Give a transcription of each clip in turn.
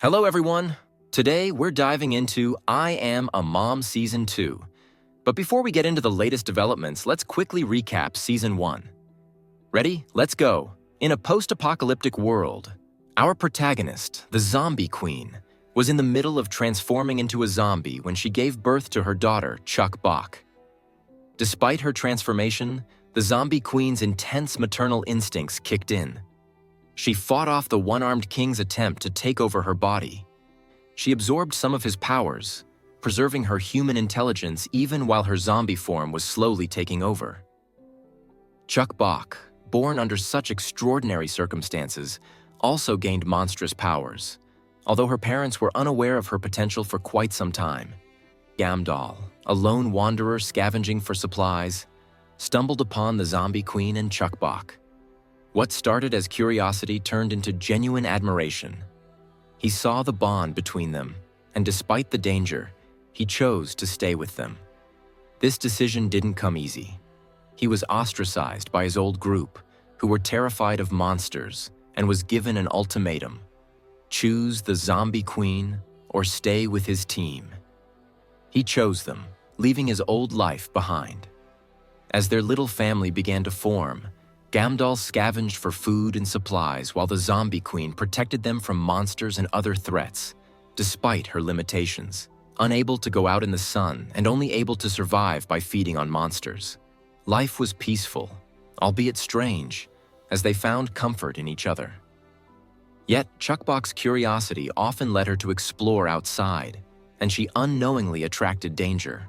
Hello everyone! Today we're diving into I Am a Mom Season 2. But before we get into the latest developments, let's quickly recap Season 1. Ready? Let's go! In a post-apocalyptic world, our protagonist, the Zombie Queen, was in the middle of transforming into a zombie when she gave birth to her daughter, Chuck Bok. Despite her transformation, the Zombie Queen's intense maternal instincts kicked in. She fought off the one-armed king's attempt to take over her body. She absorbed some of his powers, preserving her human intelligence even while her zombie form was slowly taking over. Chuck Bok, born under such extraordinary circumstances, also gained monstrous powers, although her parents were unaware of her potential for quite some time. Gamdal, a lone wanderer scavenging for supplies, stumbled upon the Zombie Queen and Chuck Bok. What started as curiosity turned into genuine admiration. He saw the bond between them, and despite the danger, he chose to stay with them. This decision didn't come easy. He was ostracized by his old group, who were terrified of monsters, and was given an ultimatum: choose the Zombie Queen or stay with his team. He chose them, leaving his old life behind. As their little family began to form, Gamdal scavenged for food and supplies while the Zombie Queen protected them from monsters and other threats, despite her limitations, unable to go out in the sun and only able to survive by feeding on monsters. Life was peaceful, albeit strange, as they found comfort in each other. Yet, Chuck Bok's curiosity often led her to explore outside, and she unknowingly attracted danger.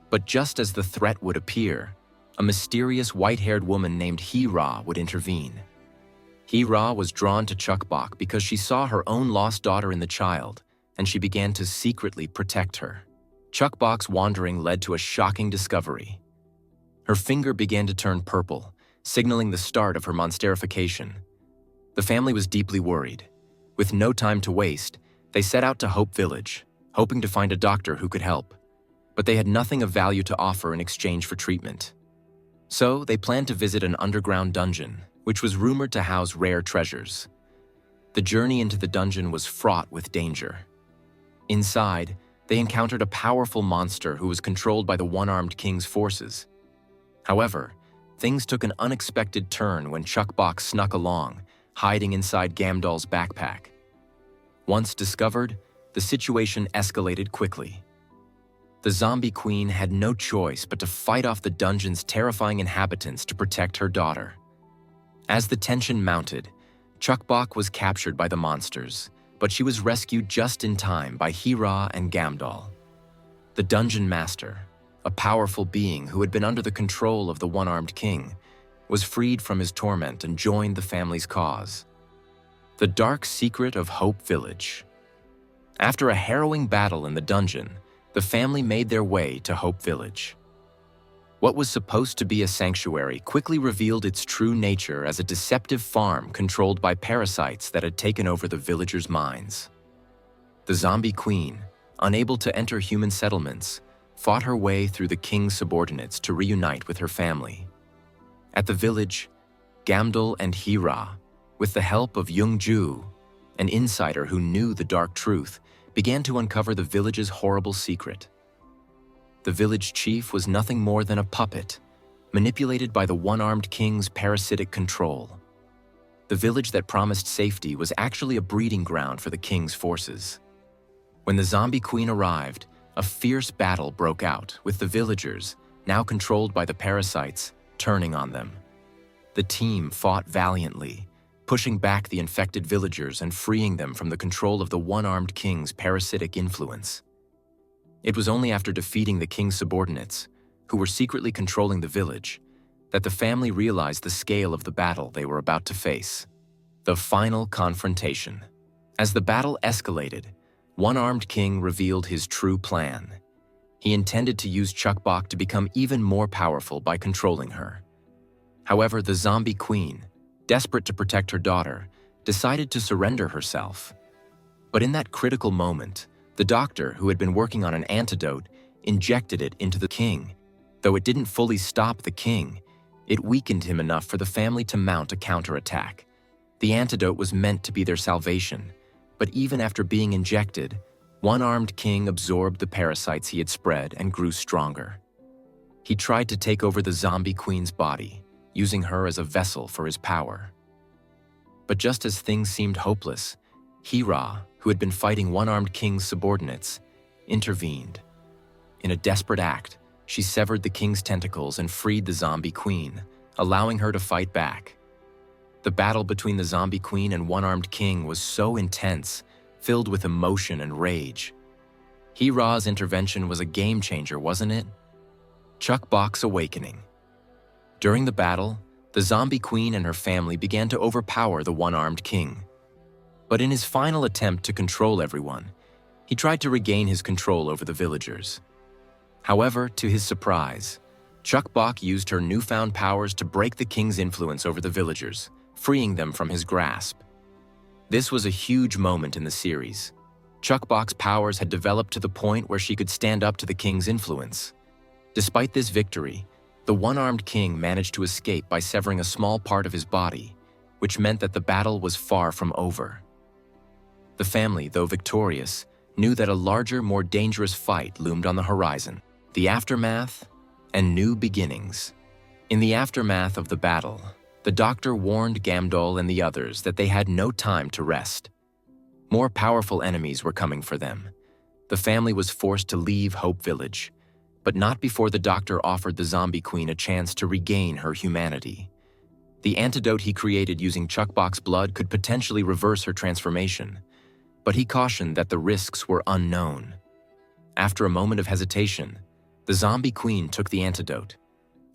But just as the threat would appear, a mysterious white-haired woman named Hira would intervene. Hira was drawn to Chuck Bok because she saw her own lost daughter in the child, and she began to secretly protect her. Chuck Bok's wandering led to a shocking discovery. Her finger began to turn purple, signaling the start of her monsterification. The family was deeply worried. With no time to waste, they set out to Hope Village, hoping to find a doctor who could help. But they had nothing of value to offer in exchange for treatment. So they planned to visit an underground dungeon, which was rumored to house rare treasures. The journey into the dungeon was fraught with danger. Inside, they encountered a powerful monster who was controlled by the one-armed king's forces. However, things took an unexpected turn when Chuck Bok snuck along, hiding inside Gamdal's backpack. Once discovered, the situation escalated quickly. The Zombie Queen had no choice but to fight off the dungeon's terrifying inhabitants to protect her daughter. As the tension mounted, Chuck Bok was captured by the monsters, but she was rescued just in time by Hira and Gamdal. The Dungeon Master, a powerful being who had been under the control of the one-armed king, was freed from his torment and joined the family's cause. The Dark Secret of Hope Village. After a harrowing battle in the dungeon, the family made their way to Hope Village. What was supposed to be a sanctuary quickly revealed its true nature as a deceptive farm controlled by parasites that had taken over the villagers' minds. The Zombie Queen, unable to enter human settlements, fought her way through the king's subordinates to reunite with her family. At the village, Gamdal and Hira, with the help of Youngju, an insider who knew the dark truth, began to uncover the village's horrible secret. The village chief was nothing more than a puppet, manipulated by the one-armed king's parasitic control. The village that promised safety was actually a breeding ground for the king's forces. When the Zombie Queen arrived, a fierce battle broke out, with the villagers, now controlled by the parasites, turning on them. The team fought valiantly, pushing back the infected villagers and freeing them from the control of the one-armed king's parasitic influence. It was only after defeating the king's subordinates, who were secretly controlling the village, that the family realized the scale of the battle they were about to face. The final confrontation. As the battle escalated, one-armed king revealed his true plan. He intended to use Chuck Bok to become even more powerful by controlling her. However, the Zombie Queen, desperate to protect her daughter, decided to surrender herself. But in that critical moment, the doctor, who had been working on an antidote, injected it into the king. Though it didn't fully stop the king, it weakened him enough for the family to mount a counterattack. The antidote was meant to be their salvation, But even after being injected, one-armed king absorbed the parasites he had spread and grew stronger. He tried to take over the zombie queen's body, using her as a vessel for his power. But just as things seemed hopeless, Hira, who had been fighting one-armed king's subordinates, intervened. In a desperate act, she severed the king's tentacles and freed the zombie queen, allowing her to fight back. The battle between the zombie queen and one-armed king was so intense, filled with emotion and rage. Hira's intervention was a game-changer, wasn't it? Chuckbox Awakening. During the battle, the zombie queen and her family began to overpower the one-armed king. But in his final attempt to control everyone, he tried to regain his control over the villagers. However, to his surprise, Chuckbox used her newfound powers to break the king's influence over the villagers, freeing them from his grasp. This was a huge moment in the series. Chuckbox's powers had developed to the point where she could stand up to the king's influence. Despite this victory, the one-armed king managed to escape by severing a small part of his body, which meant that the battle was far from over. The family, though victorious, knew that a larger, more dangerous fight loomed on the horizon: the aftermath and new beginnings. In the aftermath of the battle, the doctor warned Gamdol and the others that they had no time to rest. More powerful enemies were coming for them. The family was forced to leave Hope Village, but not before the doctor offered the zombie queen a chance to regain her humanity. The antidote he created using Chuckbox's blood could potentially reverse her transformation, but he cautioned that the risks were unknown. After a moment of hesitation, the zombie queen took the antidote,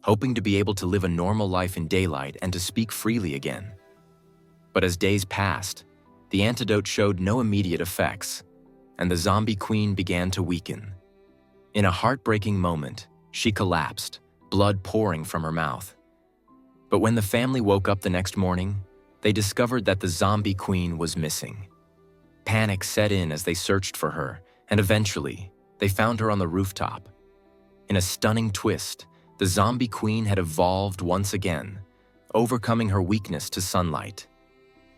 hoping to be able to live a normal life in daylight and to speak freely again. But as days passed, the antidote showed no immediate effects, and the zombie queen began to weaken. In a heartbreaking moment, she collapsed, blood pouring from her mouth. But when the family woke up the next morning, they discovered that the zombie queen was missing. Panic set in as they searched for her, and eventually, they found her on the rooftop. In a stunning twist, the zombie queen had evolved once again, overcoming her weakness to sunlight.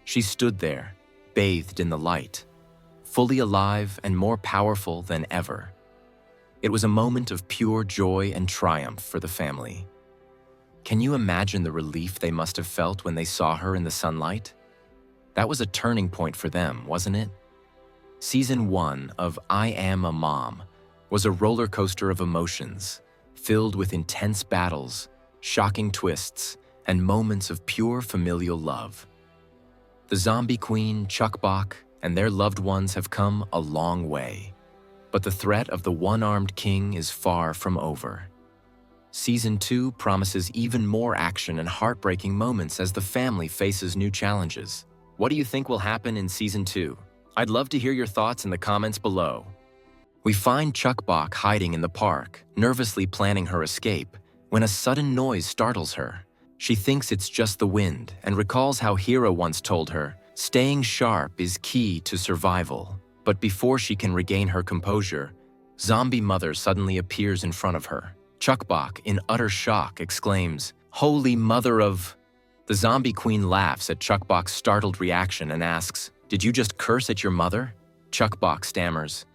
She stood there, bathed in the light, fully alive and more powerful than ever. It was a moment of pure joy and triumph for the family. Can you imagine the relief they must have felt when they saw her in the sunlight? That was a turning point for them, wasn't it? Season 1 of I Am a Mom was a roller coaster of emotions, filled with intense battles, shocking twists, and moments of pure familial love. The zombie queen, Chuckbox, and their loved ones have come a long way, but the threat of the one-armed king is far from over. Season 2 promises even more action and heartbreaking moments as the family faces new challenges. What do you think will happen in Season 2? I'd love to hear your thoughts in the comments below. We find Chuckbox hiding in the park, nervously planning her escape, when a sudden noise startles her. She thinks it's just the wind and recalls how Hira once told her, "Staying sharp is key to survival." But before she can regain her composure, Zombie Mother suddenly appears in front of her. Chuckbox, in utter shock, exclaims, "Holy Mother of..." The zombie queen laughs at Chuckbox's startled reaction and asks, "Did you just curse at your mother?" Chuckbox stammers,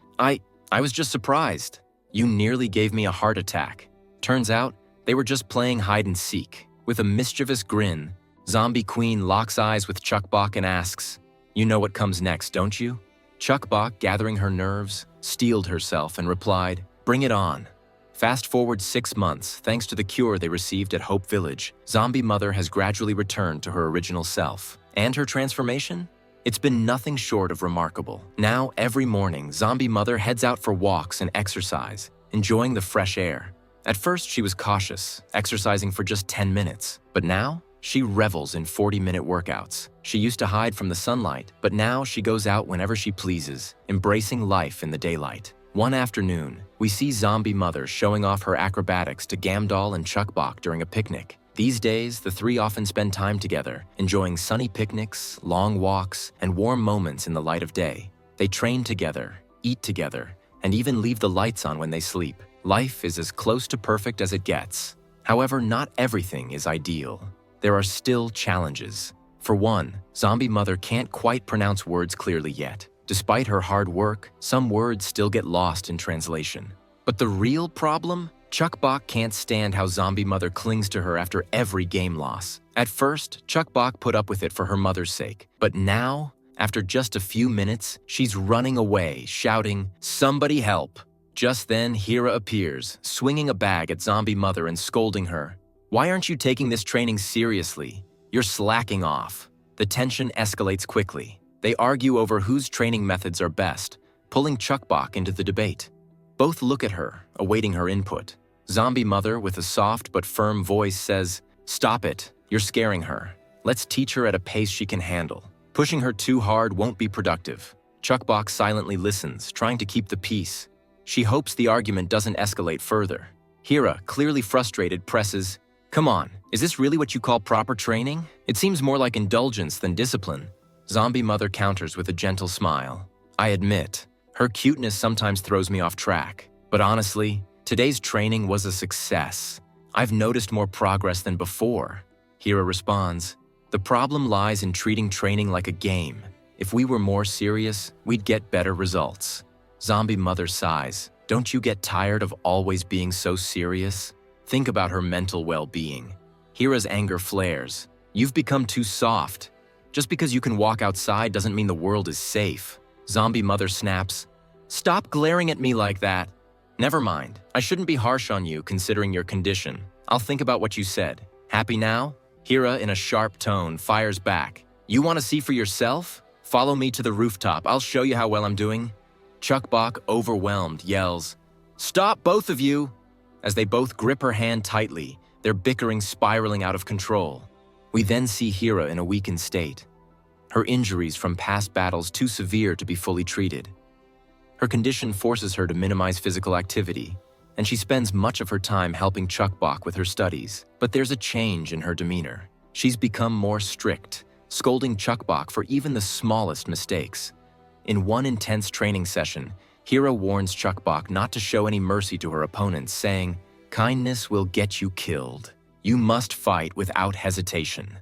I was just surprised. You nearly gave me a heart attack." Turns out, they were just playing hide and seek. With a mischievous grin, Zombie Queen locks eyes with Chuckbox and asks, "You know what comes next, don't you?" Chuckbox, gathering her nerves, steeled herself and replied, "Bring it on." Fast forward 6 months, thanks to the cure they received at Hope Village, Zombie Mother has gradually returned to her original self. And her transformation? It's been nothing short of remarkable. Now, every morning, Zombie Mother heads out for walks and exercise, enjoying the fresh air. At first, she was cautious, exercising for just 10 minutes. But now, she revels in 40-minute workouts. She used to hide from the sunlight, but now she goes out whenever she pleases, embracing life in the daylight. One afternoon, we see Zombie Mother showing off her acrobatics to Gamdol and Chuckbox during a picnic. These days, the three often spend time together, enjoying sunny picnics, long walks, and warm moments in the light of day. They train together, eat together, and even leave the lights on when they sleep. Life is as close to perfect as it gets. However, not everything is ideal. There are still challenges. For one, Zombie Mother can't quite pronounce words clearly yet. Despite her hard work, some words still get lost in translation. But the real problem? Chuckbok can't stand how Zombie Mother clings to her after every game loss. At first, Chuckbok put up with it for her mother's sake. But now, after just a few minutes, she's running away, shouting, "Somebody help!" Just then, Hira appears, swinging a bag at Zombie Mother and scolding her. "Why aren't you taking this training seriously? You're slacking off." The tension escalates quickly. They argue over whose training methods are best, pulling Chuckbok into the debate. Both look at her, awaiting her input. Zombie Mother, with a soft but firm voice, says, "Stop it. You're scaring her. Let's teach her at a pace she can handle. Pushing her too hard won't be productive." Chuckbok silently listens, trying to keep the peace. She hopes the argument doesn't escalate further. Hira, clearly frustrated, presses, "Come on, is this really what you call proper training? It seems more like indulgence than discipline." Zombie Mother counters with a gentle smile. "I admit, her cuteness sometimes throws me off track. But honestly, today's training was a success. I've noticed more progress than before." Hira responds, "The problem lies in treating training like a game. If we were more serious, we'd get better results." Zombie Mother sighs. "Don't you get tired of always being so serious? Think about her mental well-being." Hira's anger flares. "You've become too soft. Just because you can walk outside doesn't mean the world is safe." Zombie Mother snaps, "Stop glaring at me like that." "Never mind. I shouldn't be harsh on you considering your condition. I'll think about what you said. Happy now?" Hira, in a sharp tone, fires back. "You want to see for yourself? Follow me to the rooftop. I'll show you how well I'm doing." Chuckbok, overwhelmed, yells, "Stop, both of you!" As they both grip her hand tightly, their bickering spiraling out of control. We then see Hira in a weakened state. Her injuries from past battles too severe to be fully treated. Her condition forces her to minimize physical activity, and she spends much of her time helping Chuckbok with her studies. But there's a change in her demeanor. She's become more strict, scolding Chuckbok for even the smallest mistakes. In one intense training session, Hira warns Chuckbok not to show any mercy to her opponents, saying, "Kindness will get you killed. You must fight without hesitation."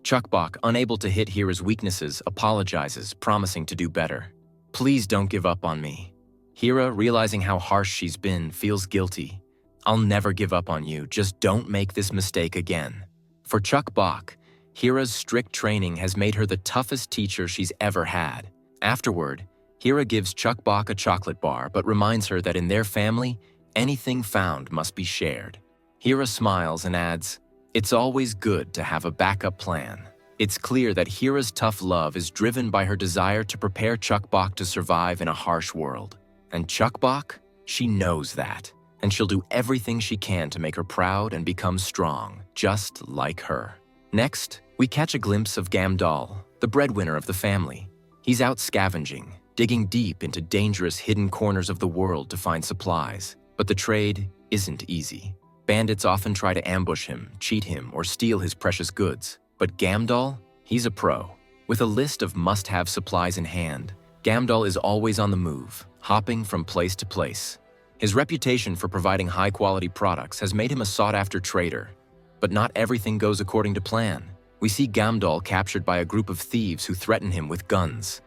Chuckbok, unable to hit Hira's weaknesses, apologizes, promising to do better. "Please don't give up on me." Hira, realizing how harsh she's been, feels guilty. "I'll never give up on you, just don't make this mistake again." For Chuckbok, Hira's strict training has made her the toughest teacher she's ever had. Afterward, Hira gives Chuckbok a chocolate bar but reminds her that in their family, anything found must be shared. Hira smiles and adds, "It's always good to have a backup plan." It's clear that Hira's tough love is driven by her desire to prepare Chuckbok to survive in a harsh world. And Chuckbok, she knows that, and she'll do everything she can to make her proud and become strong, just like her. Next, we catch a glimpse of Gamdal, the breadwinner of the family. He's out scavenging, digging deep into dangerous hidden corners of the world to find supplies. But the trade isn't easy. Bandits often try to ambush him, cheat him, or steal his precious goods. But Gamdal, he's a pro. With a list of must-have supplies in hand, Gamdal is always on the move, hopping from place to place. His reputation for providing high-quality products has made him a sought-after trader. But not everything goes according to plan. We see Gamdal captured by a group of thieves who threaten him with guns.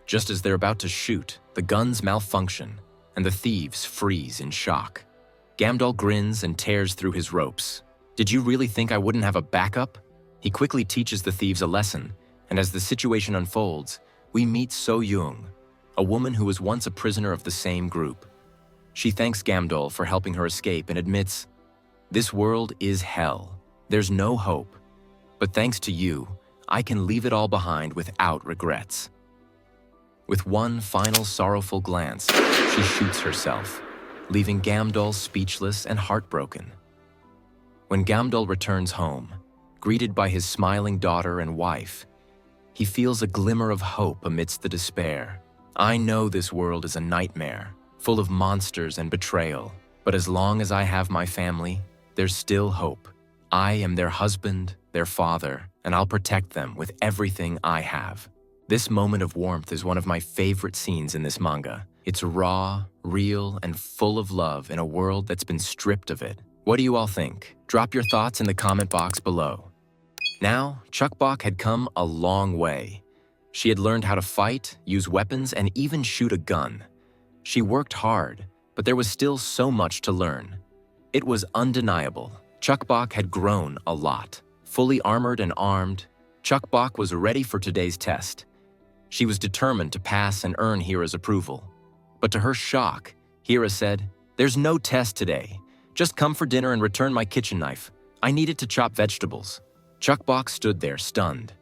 Just as they're about to shoot, the guns malfunction, and the thieves freeze in shock. Gamdal grins and tears through his ropes. "Did you really think I wouldn't have a backup?" He quickly teaches the thieves a lesson, and as the situation unfolds, we meet So Young, a woman who was once a prisoner of the same group. She thanks Gamdal for helping her escape and admits, "This world is hell. There's no hope. But thanks to you, I can leave it all behind without regrets." With one final sorrowful glance, she shoots herself, leaving Gamdal speechless and heartbroken. When Gamdal returns home, greeted by his smiling daughter and wife, he feels a glimmer of hope amidst the despair. "I know this world is a nightmare, full of monsters and betrayal, but as long as I have my family, there's still hope. I am their husband, their father, and I'll protect them with everything I have." This moment of warmth is one of my favorite scenes in this manga. It's raw, real, and full of love in a world that's been stripped of it. What do you all think? Drop your thoughts in the comment box below. Now, Chuckbok had come a long way. She had learned how to fight, use weapons, and even shoot a gun. She worked hard, but there was still so much to learn. It was undeniable. Chukbok had grown a lot. Fully armored and armed, Chukbok was ready for today's test. She was determined to pass and earn Hira's approval. But to her shock, Hira said, "There's no test today. Just come for dinner and return my kitchen knife. I need it to chop vegetables." Chukbok stood there, stunned.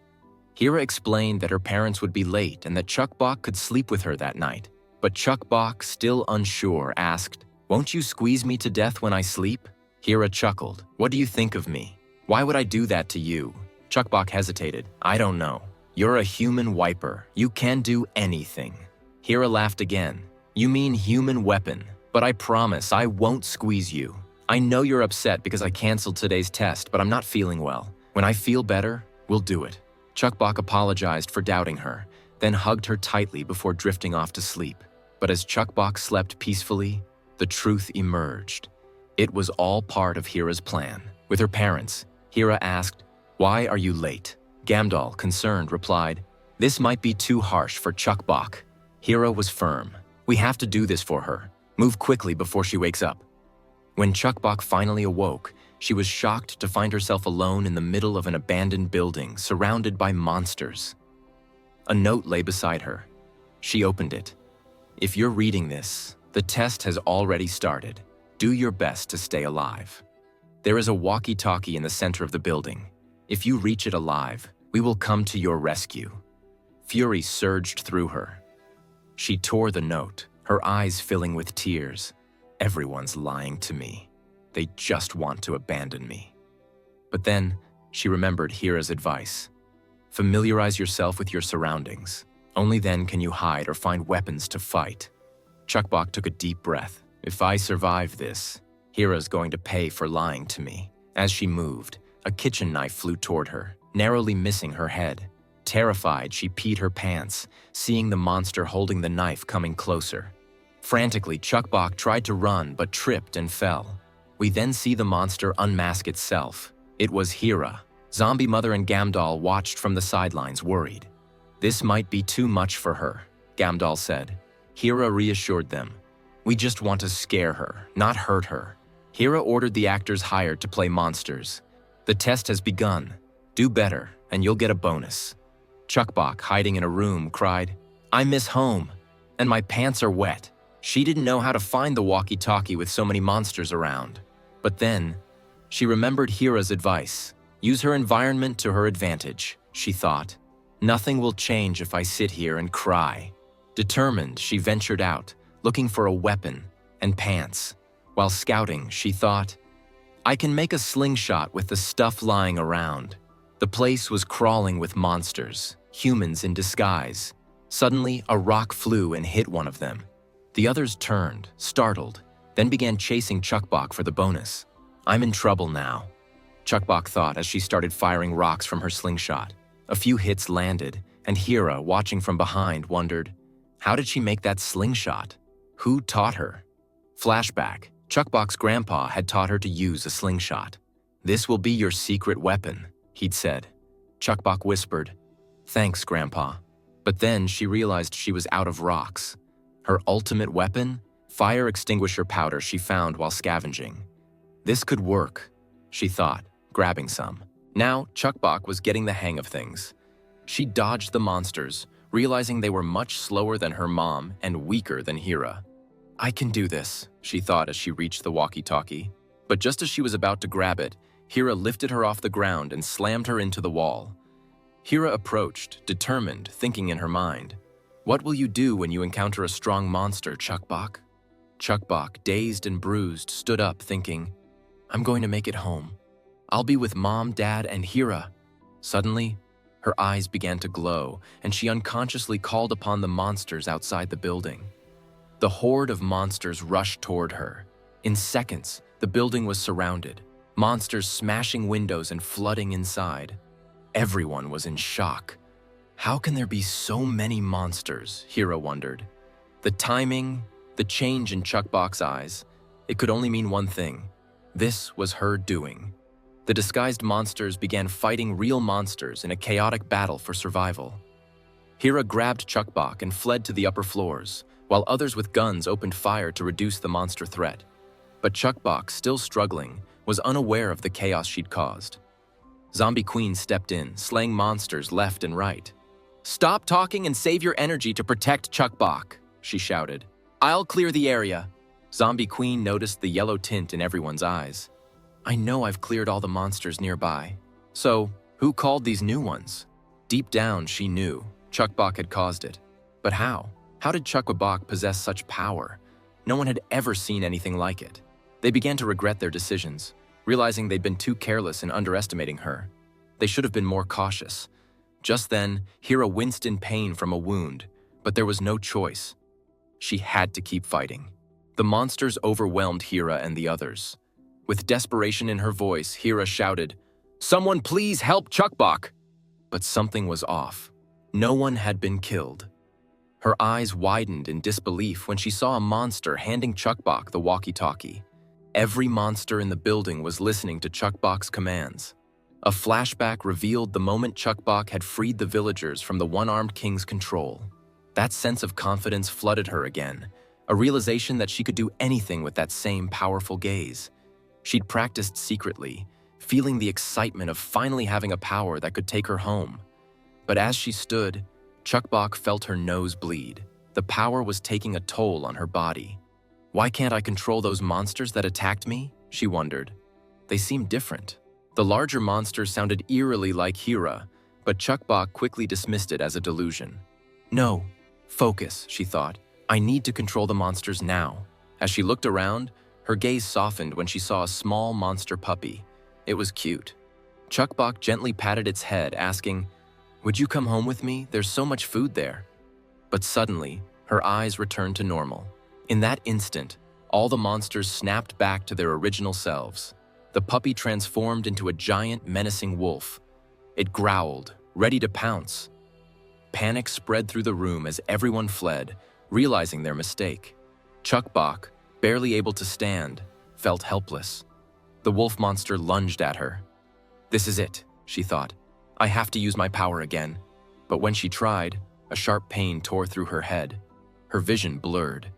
Hira explained that her parents would be late and that Chukbok could sleep with her that night. But Chukbok, still unsure, asked, "Won't you squeeze me to death when I sleep?" Hira chuckled. "What do you think of me? Why would I do that to you?" Chukbok hesitated. "I don't know. You're a human wiper. You can do anything." Hira laughed again. "You mean human weapon, but I promise I won't squeeze you. I know you're upset because I canceled today's test, but I'm not feeling well. When I feel better, we'll do it." Chukbok apologized for doubting her, then hugged her tightly before drifting off to sleep. But as Chukbok slept peacefully, the truth emerged. It was all part of Hira's plan. With her parents, Hira asked, "Why are you late?" Gamdal, concerned, replied, "This might be too harsh for Chukbok." Hira was firm. "We have to do this for her. Move quickly before she wakes up." When Chukbok finally awoke, she was shocked to find herself alone in the middle of an abandoned building surrounded by monsters. A note lay beside her. She opened it. "If you're reading this, the test has already started. Do your best to stay alive. There is a walkie-talkie in the center of the building. If you reach it alive, we will come to your rescue." Fury surged through her. She tore the note, her eyes filling with tears. "Everyone's lying to me. They just want to abandon me." But then, she remembered Hira's advice. Familiarize yourself with your surroundings. Only then can you hide or find weapons to fight. Chukbok took a deep breath. "If I survive this, Hira's going to pay for lying to me." As she moved, a kitchen knife flew toward her, narrowly missing her head. Terrified, she peed her pants, seeing the monster holding the knife coming closer. Frantically, Chukbok tried to run but tripped and fell. We then see the monster unmask itself. It was Hira. Zombie Mother and Gamdal watched from the sidelines, worried. "This might be too much for her," Gamdal said. Hira reassured them. "We just want to scare her, not hurt her." Hira ordered the actors hired to play monsters. "The test has begun. Do better, and you'll get a bonus." Chukbok, hiding in a room, cried, "I miss home, and my pants are wet." She didn't know how to find the walkie-talkie with so many monsters around. But then, she remembered Hira's advice. Use her environment to her advantage, she thought. Nothing will change if I sit here and cry. Determined, she ventured out, looking for a weapon and pants. While scouting, she thought, I can make a slingshot with the stuff lying around. The place was crawling with monsters, humans in disguise. Suddenly, a rock flew and hit one of them. The others turned, startled, then began chasing Chukbok for the bonus. I'm in trouble now, Chukbok thought as she started firing rocks from her slingshot. A few hits landed, and Hira, watching from behind, wondered, how did she make that slingshot? Who taught her? Flashback. Chukbok's grandpa had taught her to use a slingshot. This will be your secret weapon, he'd said. Chukbok whispered, thanks, Grandpa. But then she realized she was out of rocks. Her ultimate weapon? Fire extinguisher powder she found while scavenging. This could work, she thought, grabbing some. Now, Chukbok was getting the hang of things. She dodged the monsters, realizing they were much slower than her mom and weaker than Hira. I can do this, she thought as she reached the walkie-talkie. But just as she was about to grab it, Hira lifted her off the ground and slammed her into the wall. Hira approached, determined, thinking in her mind, what will you do when you encounter a strong monster, Chukbok? Chukbok, dazed and bruised, stood up thinking, I'm going to make it home. I'll be with Mom, Dad, and Hira. Suddenly, her eyes began to glow, and she unconsciously called upon the monsters outside the building. The horde of monsters rushed toward her. In seconds, the building was surrounded, monsters smashing windows and flooding inside. Everyone was in shock. How can there be so many monsters? Hira wondered. The timing, the change in Chukbok's eyes, it could only mean one thing. This was her doing. The disguised monsters began fighting real monsters in a chaotic battle for survival. Hira grabbed Chukbok and fled to the upper floors, while others with guns opened fire to reduce the monster threat. But Chukbok, still struggling, was unaware of the chaos she'd caused. Zombie Queen stepped in, slaying monsters left and right. "Stop talking and save your energy to protect Chukbok," she shouted. "I'll clear the area." Zombie Queen noticed the yellow tint in everyone's eyes. "I know I've cleared all the monsters nearby. So, who called these new ones?" Deep down, she knew Chukbok had caused it. But how? How did Chukbok possess such power? No one had ever seen anything like it. They began to regret their decisions, realizing they'd been too careless in underestimating her. They should have been more cautious. Just then, Hira winced in pain from a wound, but there was no choice. She had to keep fighting. The monsters overwhelmed Hira and the others. With desperation in her voice, Hira shouted, "Someone please help Chukbok!" But something was off. No one had been killed. Her eyes widened in disbelief when she saw a monster handing Chukbok the walkie-talkie. Every monster in the building was listening to Chukbok's commands. A flashback revealed the moment Chukbok had freed the villagers from the one-armed king's control. That sense of confidence flooded her again, a realization that she could do anything with that same powerful gaze. She'd practiced secretly, feeling the excitement of finally having a power that could take her home. But as she stood, Chukbok felt her nose bleed. The power was taking a toll on her body. "Why can't I control those monsters that attacked me?" she wondered. They seemed different. The larger monsters sounded eerily like Hira, but Chukbok quickly dismissed it as a delusion. "No, focus," she thought. "I need to control the monsters now." As she looked around, her gaze softened when she saw a small monster puppy. It was cute. Chukbok gently patted its head, asking, "Would you come home with me? There's so much food there." But suddenly, her eyes returned to normal. In that instant, all the monsters snapped back to their original selves. The puppy transformed into a giant, menacing wolf. It growled, ready to pounce. Panic spread through the room as everyone fled, realizing their mistake. Chukbok, barely able to stand, felt helpless. The wolf monster lunged at her. "This is it," she thought. "I have to use my power again." But when she tried, a sharp pain tore through her head. Her vision blurred.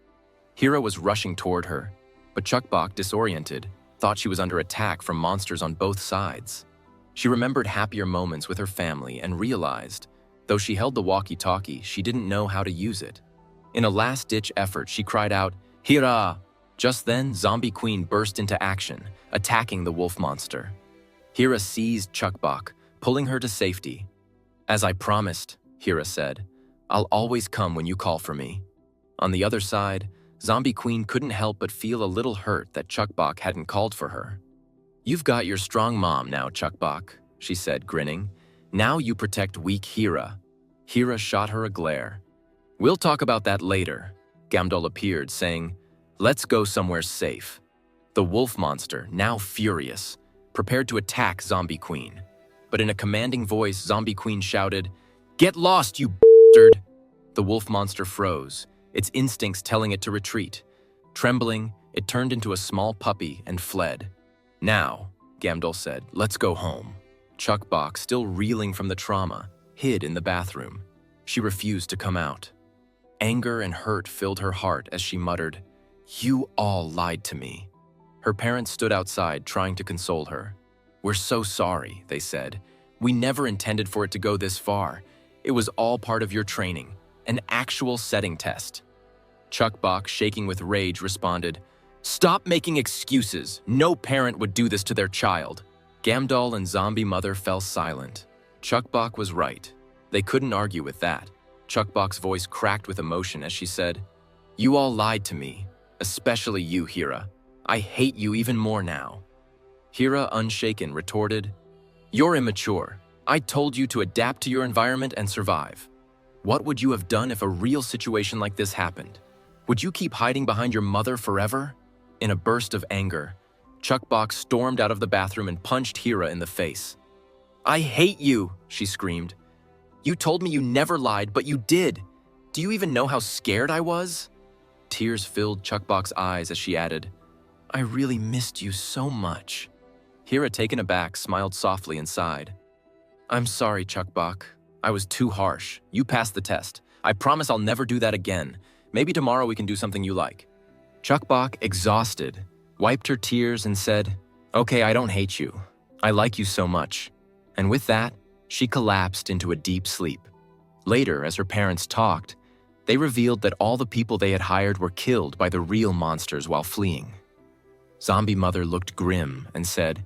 Hira was rushing toward her, but Chukbok, disoriented, thought she was under attack from monsters on both sides. She remembered happier moments with her family and realized, though she held the walkie-talkie, she didn't know how to use it. In a last-ditch effort, she cried out, "Hira!" Just then, Zombie Queen burst into action, attacking the wolf monster. Hira seized Chukbok, pulling her to safety. "As I promised," Hira said, "I'll always come when you call for me." On the other side, Zombie Queen couldn't help but feel a little hurt that Chukbok hadn't called for her. "You've got your strong mom now, Chukbok," she said, grinning. "Now you protect weak Hira." Hira shot her a glare. "We'll talk about that later." Gamdol appeared, saying, "Let's go somewhere safe." The wolf monster, now furious, prepared to attack Zombie Queen. But in a commanding voice, Zombie Queen shouted, "Get lost, you bastard!" The wolf monster froze, its instincts telling it to retreat. Trembling, it turned into a small puppy and fled. "Now," Gamdol said, "let's go home." Chukbok, still reeling from the trauma, hid in the bathroom. She refused to come out. Anger and hurt filled her heart as she muttered, "You all lied to me." Her parents stood outside trying to console her. "We're so sorry," they said. "We never intended for it to go this far. It was all part of your training. An actual setting test." Chukbok, shaking with rage, responded, "Stop making excuses. No parent would do this to their child." Gamdol and Zombie Mother fell silent. Chukbok was right. They couldn't argue with that. Chukbok's voice cracked with emotion as she said, "You all lied to me, especially you, Hira. I hate you even more now." Hira, unshaken, retorted, "You're immature. I told you to adapt to your environment and survive. What would you have done if a real situation like this happened? Would you keep hiding behind your mother forever?" In a burst of anger, Chukbok stormed out of the bathroom and punched Hira in the face. "I hate you," she screamed. "You told me you never lied, but you did. Do you even know how scared I was?" Tears filled Chukbok's eyes as she added, "I really missed you so much." Hira, taken aback, smiled softly and sighed. "I'm sorry, Chukbok. I was too harsh. You passed the test. I promise I'll never do that again. Maybe tomorrow we can do something you like. Chukbok, exhausted, wiped her tears and said, "Okay, I don't hate you. I like you so much." And with that, she collapsed into a deep sleep. Later, as her parents talked, they revealed that all the people they had hired were killed by the real monsters while fleeing. Zombie Mother looked grim and said,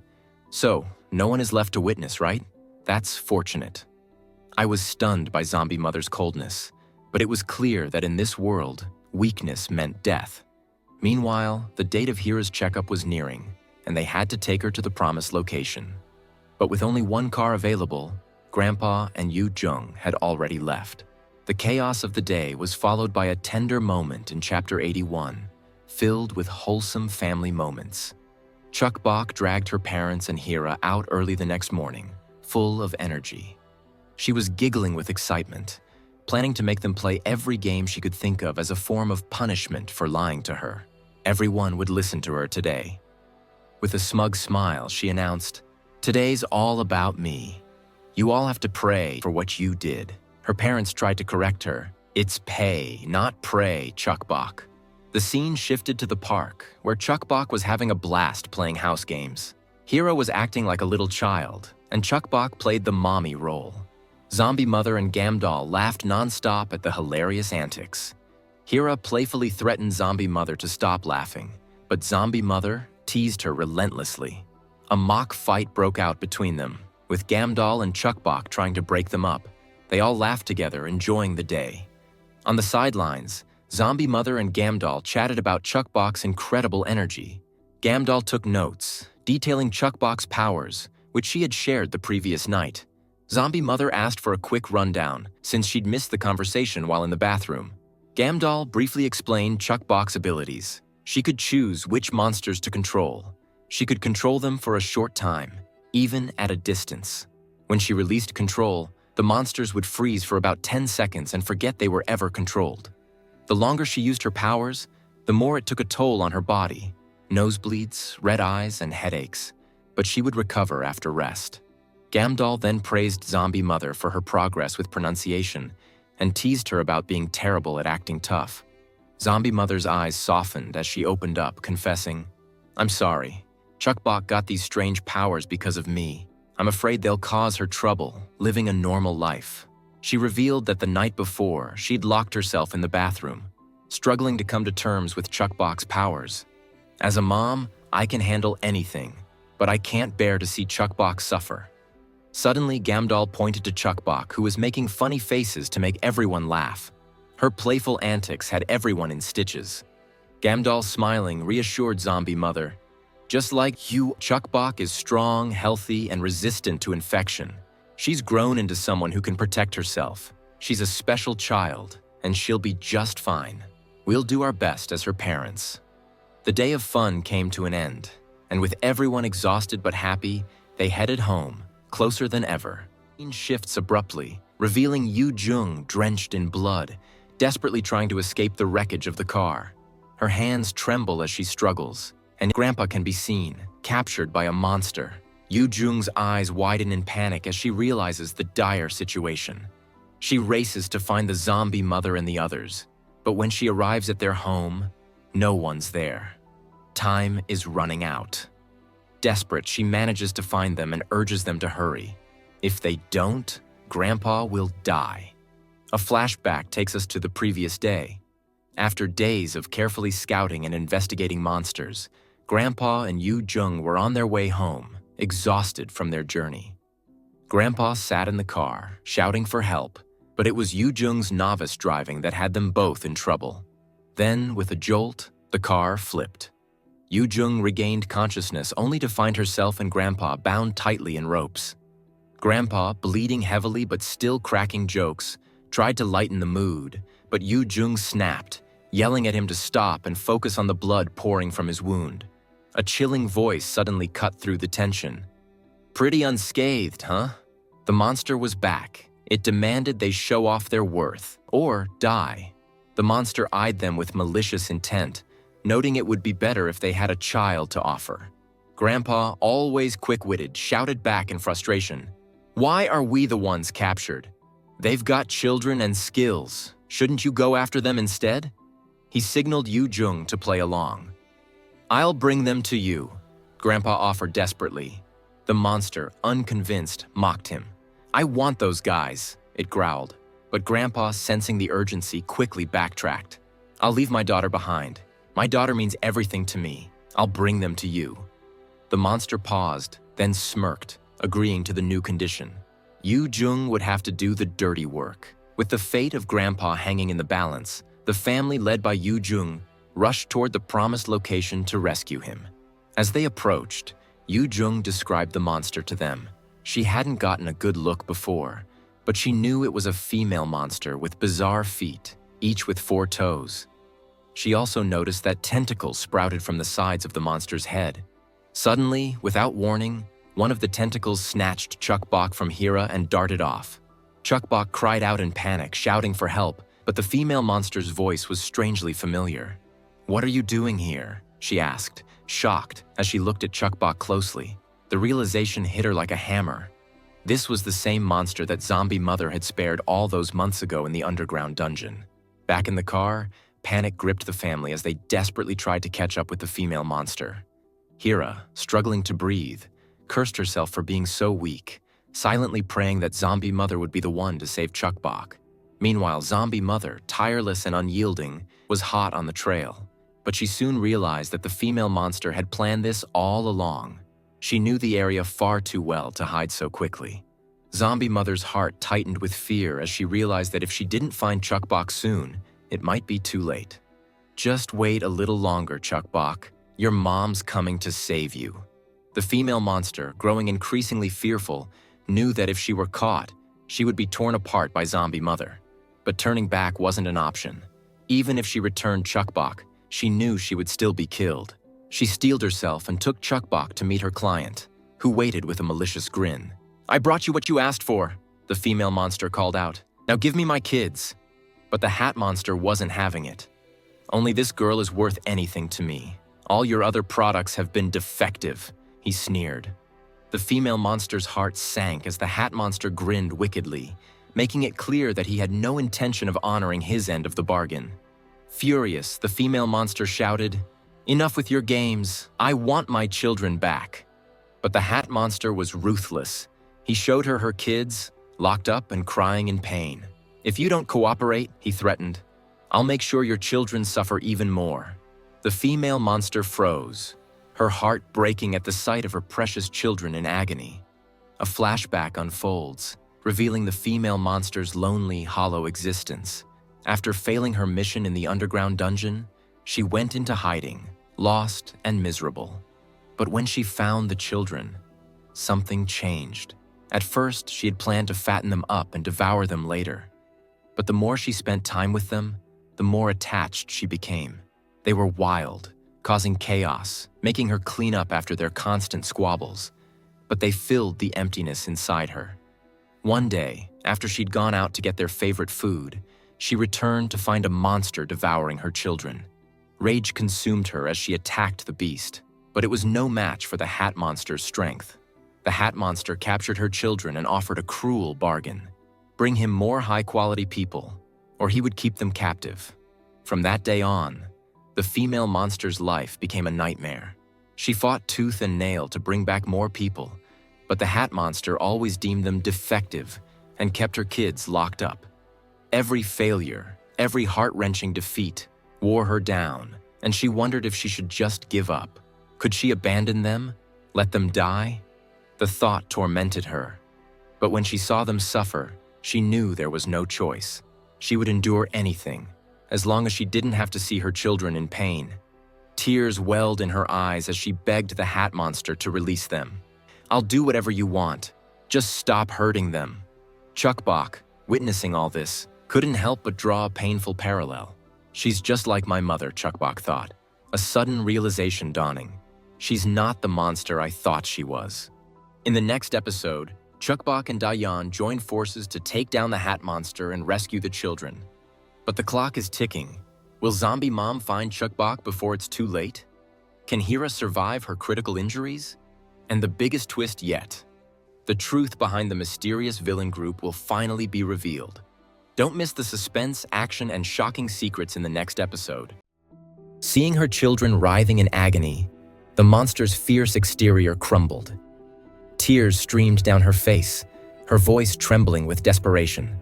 "So, no one is left to witness, right? That's fortunate." I was stunned by Zombie Mother's coldness, but it was clear that in this world, weakness meant death. Meanwhile, the date of Hira's checkup was nearing, and they had to take her to the promised location. But with only one car available, Grandpa and Yu Jung had already left. The chaos of the day was followed by a tender moment in Chapter 81, filled with wholesome family moments. Chukbok dragged her parents and Hira out early the next morning, full of energy. She was giggling with excitement, planning to make them play every game she could think of as a form of punishment for lying to her. Everyone would listen to her today. With a smug smile, she announced, "Today's all about me. You all have to pray for what you did." Her parents tried to correct her. "It's pay, not pray, Chukbok." The scene shifted to the park, where Chukbok was having a blast playing house games. Hira was acting like a little child, and Chukbok played the mommy role. Zombie Mother and Gamdal laughed nonstop at the hilarious antics. Hira playfully threatened Zombie Mother to stop laughing, but Zombie Mother teased her relentlessly. A mock fight broke out between them, with Gamdal and Chukbok trying to break them up. They all laughed together, enjoying the day. On the sidelines, Zombie Mother and Gamdal chatted about Chukbok's incredible energy. Gamdal took notes, detailing Chukbok's powers, which she had shared the previous night. Zombie Mother asked for a quick rundown, since she'd missed the conversation while in the bathroom. Gamdal briefly explained Chukbok's abilities. She could choose which monsters to control. She could control them for a short time, even at a distance. When she released control, the monsters would freeze for about 10 seconds and forget they were ever controlled. The longer she used her powers, the more it took a toll on her body. Nosebleeds, red eyes, and headaches. But she would recover after rest. Gamdal then praised Zombie Mother for her progress with pronunciation and teased her about being terrible at acting tough. Zombie Mother's eyes softened as she opened up, confessing, "I'm sorry. Chukbok got these strange powers because of me. I'm afraid they'll cause her trouble, living a normal life." She revealed that the night before, she'd locked herself in the bathroom, struggling to come to terms with Chukbok's powers. "As a mom, I can handle anything, but I can't bear to see Chukbok suffer." Suddenly, Gamdal pointed to Chukbok, who was making funny faces to make everyone laugh. Her playful antics had everyone in stitches. Gamdal, smiling, reassured Zombie Mother, "Just like you, Chukbok is strong, healthy, and resistant to infection. She's grown into someone who can protect herself. She's a special child, and she'll be just fine. We'll do our best as her parents." The day of fun came to an end, and with everyone exhausted but happy, they headed home, closer than ever. The scene shifts abruptly, revealing Yu Jung drenched in blood, desperately trying to escape the wreckage of the car. Her hands tremble as she struggles, and Grandpa can be seen, captured by a monster. Yu Jung's eyes widen in panic as she realizes the dire situation. She races to find the Zombie Mother and the others, but when she arrives at their home, no one's there. Time is running out. Desperate, she manages to find them and urges them to hurry. If they don't, Grandpa will die. A flashback takes us to the previous day. After days of carefully scouting and investigating monsters, Grandpa and Yu Jung were on their way home, exhausted from their journey. Grandpa sat in the car, shouting for help, but it was Yu Jung's novice driving that had them both in trouble. Then, with a jolt, the car flipped. Yu Jung regained consciousness only to find herself and Grandpa bound tightly in ropes. Grandpa, bleeding heavily but still cracking jokes, tried to lighten the mood, but Yu Jung snapped, yelling at him to stop and focus on the blood pouring from his wound. A chilling voice suddenly cut through the tension. "Pretty unscathed, huh?" The monster was back. It demanded they show off their worth, or die. The monster eyed them with malicious intent, noting it would be better if they had a child to offer. Grandpa, always quick-witted, shouted back in frustration, "Why are we the ones captured?" They've got children and skills. Shouldn't you go after them instead? He signaled Yu Jung to play along. I'll bring them to you, Grandpa offered desperately. The monster, unconvinced, mocked him. I want those guys, it growled. But Grandpa, sensing the urgency, quickly backtracked. I'll leave my daughter behind. My daughter means everything to me. I'll bring them to you. The monster paused, then smirked, agreeing to the new condition. Yu Jung would have to do the dirty work. With the fate of Grandpa hanging in the balance, the family led by Yu Jung rushed toward the promised location to rescue him. As they approached, Yu Jung described the monster to them. She hadn't gotten a good look before, but she knew it was a female monster with bizarre feet, each with 4 toes. She also noticed that tentacles sprouted from the sides of the monster's head. Suddenly, without warning, one of the tentacles snatched Chukbok from Hira and darted off. Chukbok cried out in panic, shouting for help, but the female monster's voice was strangely familiar. "What are you doing here?" she asked, shocked as she looked at Chukbok closely. The realization hit her like a hammer. This was the same monster that Zombie Mother had spared all those months ago in the underground dungeon. Back in the car, panic gripped the family as they desperately tried to catch up with the female monster. Hira, struggling to breathe, cursed herself for being so weak, silently praying that Zombie Mother would be the one to save Chukbok. Meanwhile, Zombie Mother, tireless and unyielding, was hot on the trail. But she soon realized that the female monster had planned this all along. She knew the area far too well to hide so quickly. Zombie Mother's heart tightened with fear as she realized that if she didn't find Chukbok soon, it might be too late. "Just wait a little longer, Chukbok. Your mom's coming to save you." The female monster, growing increasingly fearful, knew that if she were caught, she would be torn apart by Zombie Mother. But turning back wasn't an option. Even if she returned Chukbok, she knew she would still be killed. She steeled herself and took Chukbok to meet her client, who waited with a malicious grin. "I brought you what you asked for," the female monster called out. "Now give me my kids." But the hat monster wasn't having it. "Only this girl is worth anything to me. All your other products have been defective," he sneered. The female monster's heart sank as the hat monster grinned wickedly, making it clear that he had no intention of honoring his end of the bargain. Furious, the female monster shouted, "Enough with your games. I want my children back." But the hat monster was ruthless. He showed her kids, locked up and crying in pain. "If you don't cooperate," he threatened, "I'll make sure your children suffer even more." The female monster froze, her heart breaking at the sight of her precious children in agony. A flashback unfolds, revealing the female monster's lonely, hollow existence. After failing her mission in the underground dungeon, she went into hiding, lost and miserable. But when she found the children, something changed. At first, she had planned to fatten them up and devour them later. But the more she spent time with them, the more attached she became. They were wild, causing chaos, making her clean up after their constant squabbles. But they filled the emptiness inside her. One day, after she'd gone out to get their favorite food, she returned to find a monster devouring her children. Rage consumed her as she attacked the beast, but it was no match for the hat monster's strength. The hat monster captured her children and offered a cruel bargain. Bring him more high-quality people, or he would keep them captive. From that day on, the female monster's life became a nightmare. She fought tooth and nail to bring back more people, but the hat monster always deemed them defective and kept her kids locked up. Every failure, every heart-wrenching defeat wore her down, and she wondered if she should just give up. Could she abandon them? Let them die? The thought tormented her. But when she saw them suffer, she knew there was no choice. She would endure anything, as long as she didn't have to see her children in pain. Tears welled in her eyes as she begged the hat monster to release them. "I'll do whatever you want. Just stop hurting them." Chukbok, witnessing all this, couldn't help but draw a painful parallel. She's just like my mother, Chukbok thought, a sudden realization dawning. She's not the monster I thought she was. In the next episode, Chukbok and Dayan join forces to take down the hat monster and rescue the children. But the clock is ticking. Will Zombie Mom find Chukbok before it's too late? Can Hira survive her critical injuries? And the biggest twist yet, The truth behind the mysterious villain group will finally be revealed. Don't miss the suspense, action, and shocking secrets in the next episode. Seeing her children writhing in agony, the monster's fierce exterior crumbled. Tears streamed down her face, her voice trembling with desperation.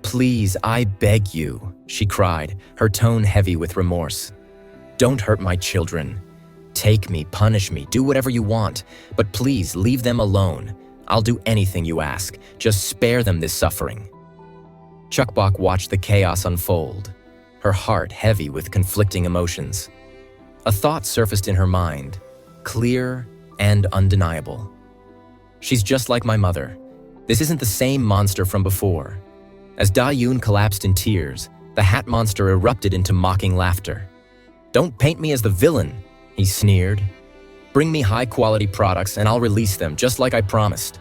"Please, I beg you," she cried, her tone heavy with remorse. "Don't hurt my children. Take me, punish me, do whatever you want, but please leave them alone. I'll do anything you ask. Just spare them this suffering." Chukbok watched the chaos unfold, her heart heavy with conflicting emotions. A thought surfaced in her mind, clear and undeniable. She's just like my mother. This isn't the same monster from before. As Da-yoon collapsed in tears, the hat monster erupted into mocking laughter. "Don't paint me as the villain," he sneered. "Bring me high-quality products and I'll release them just like I promised."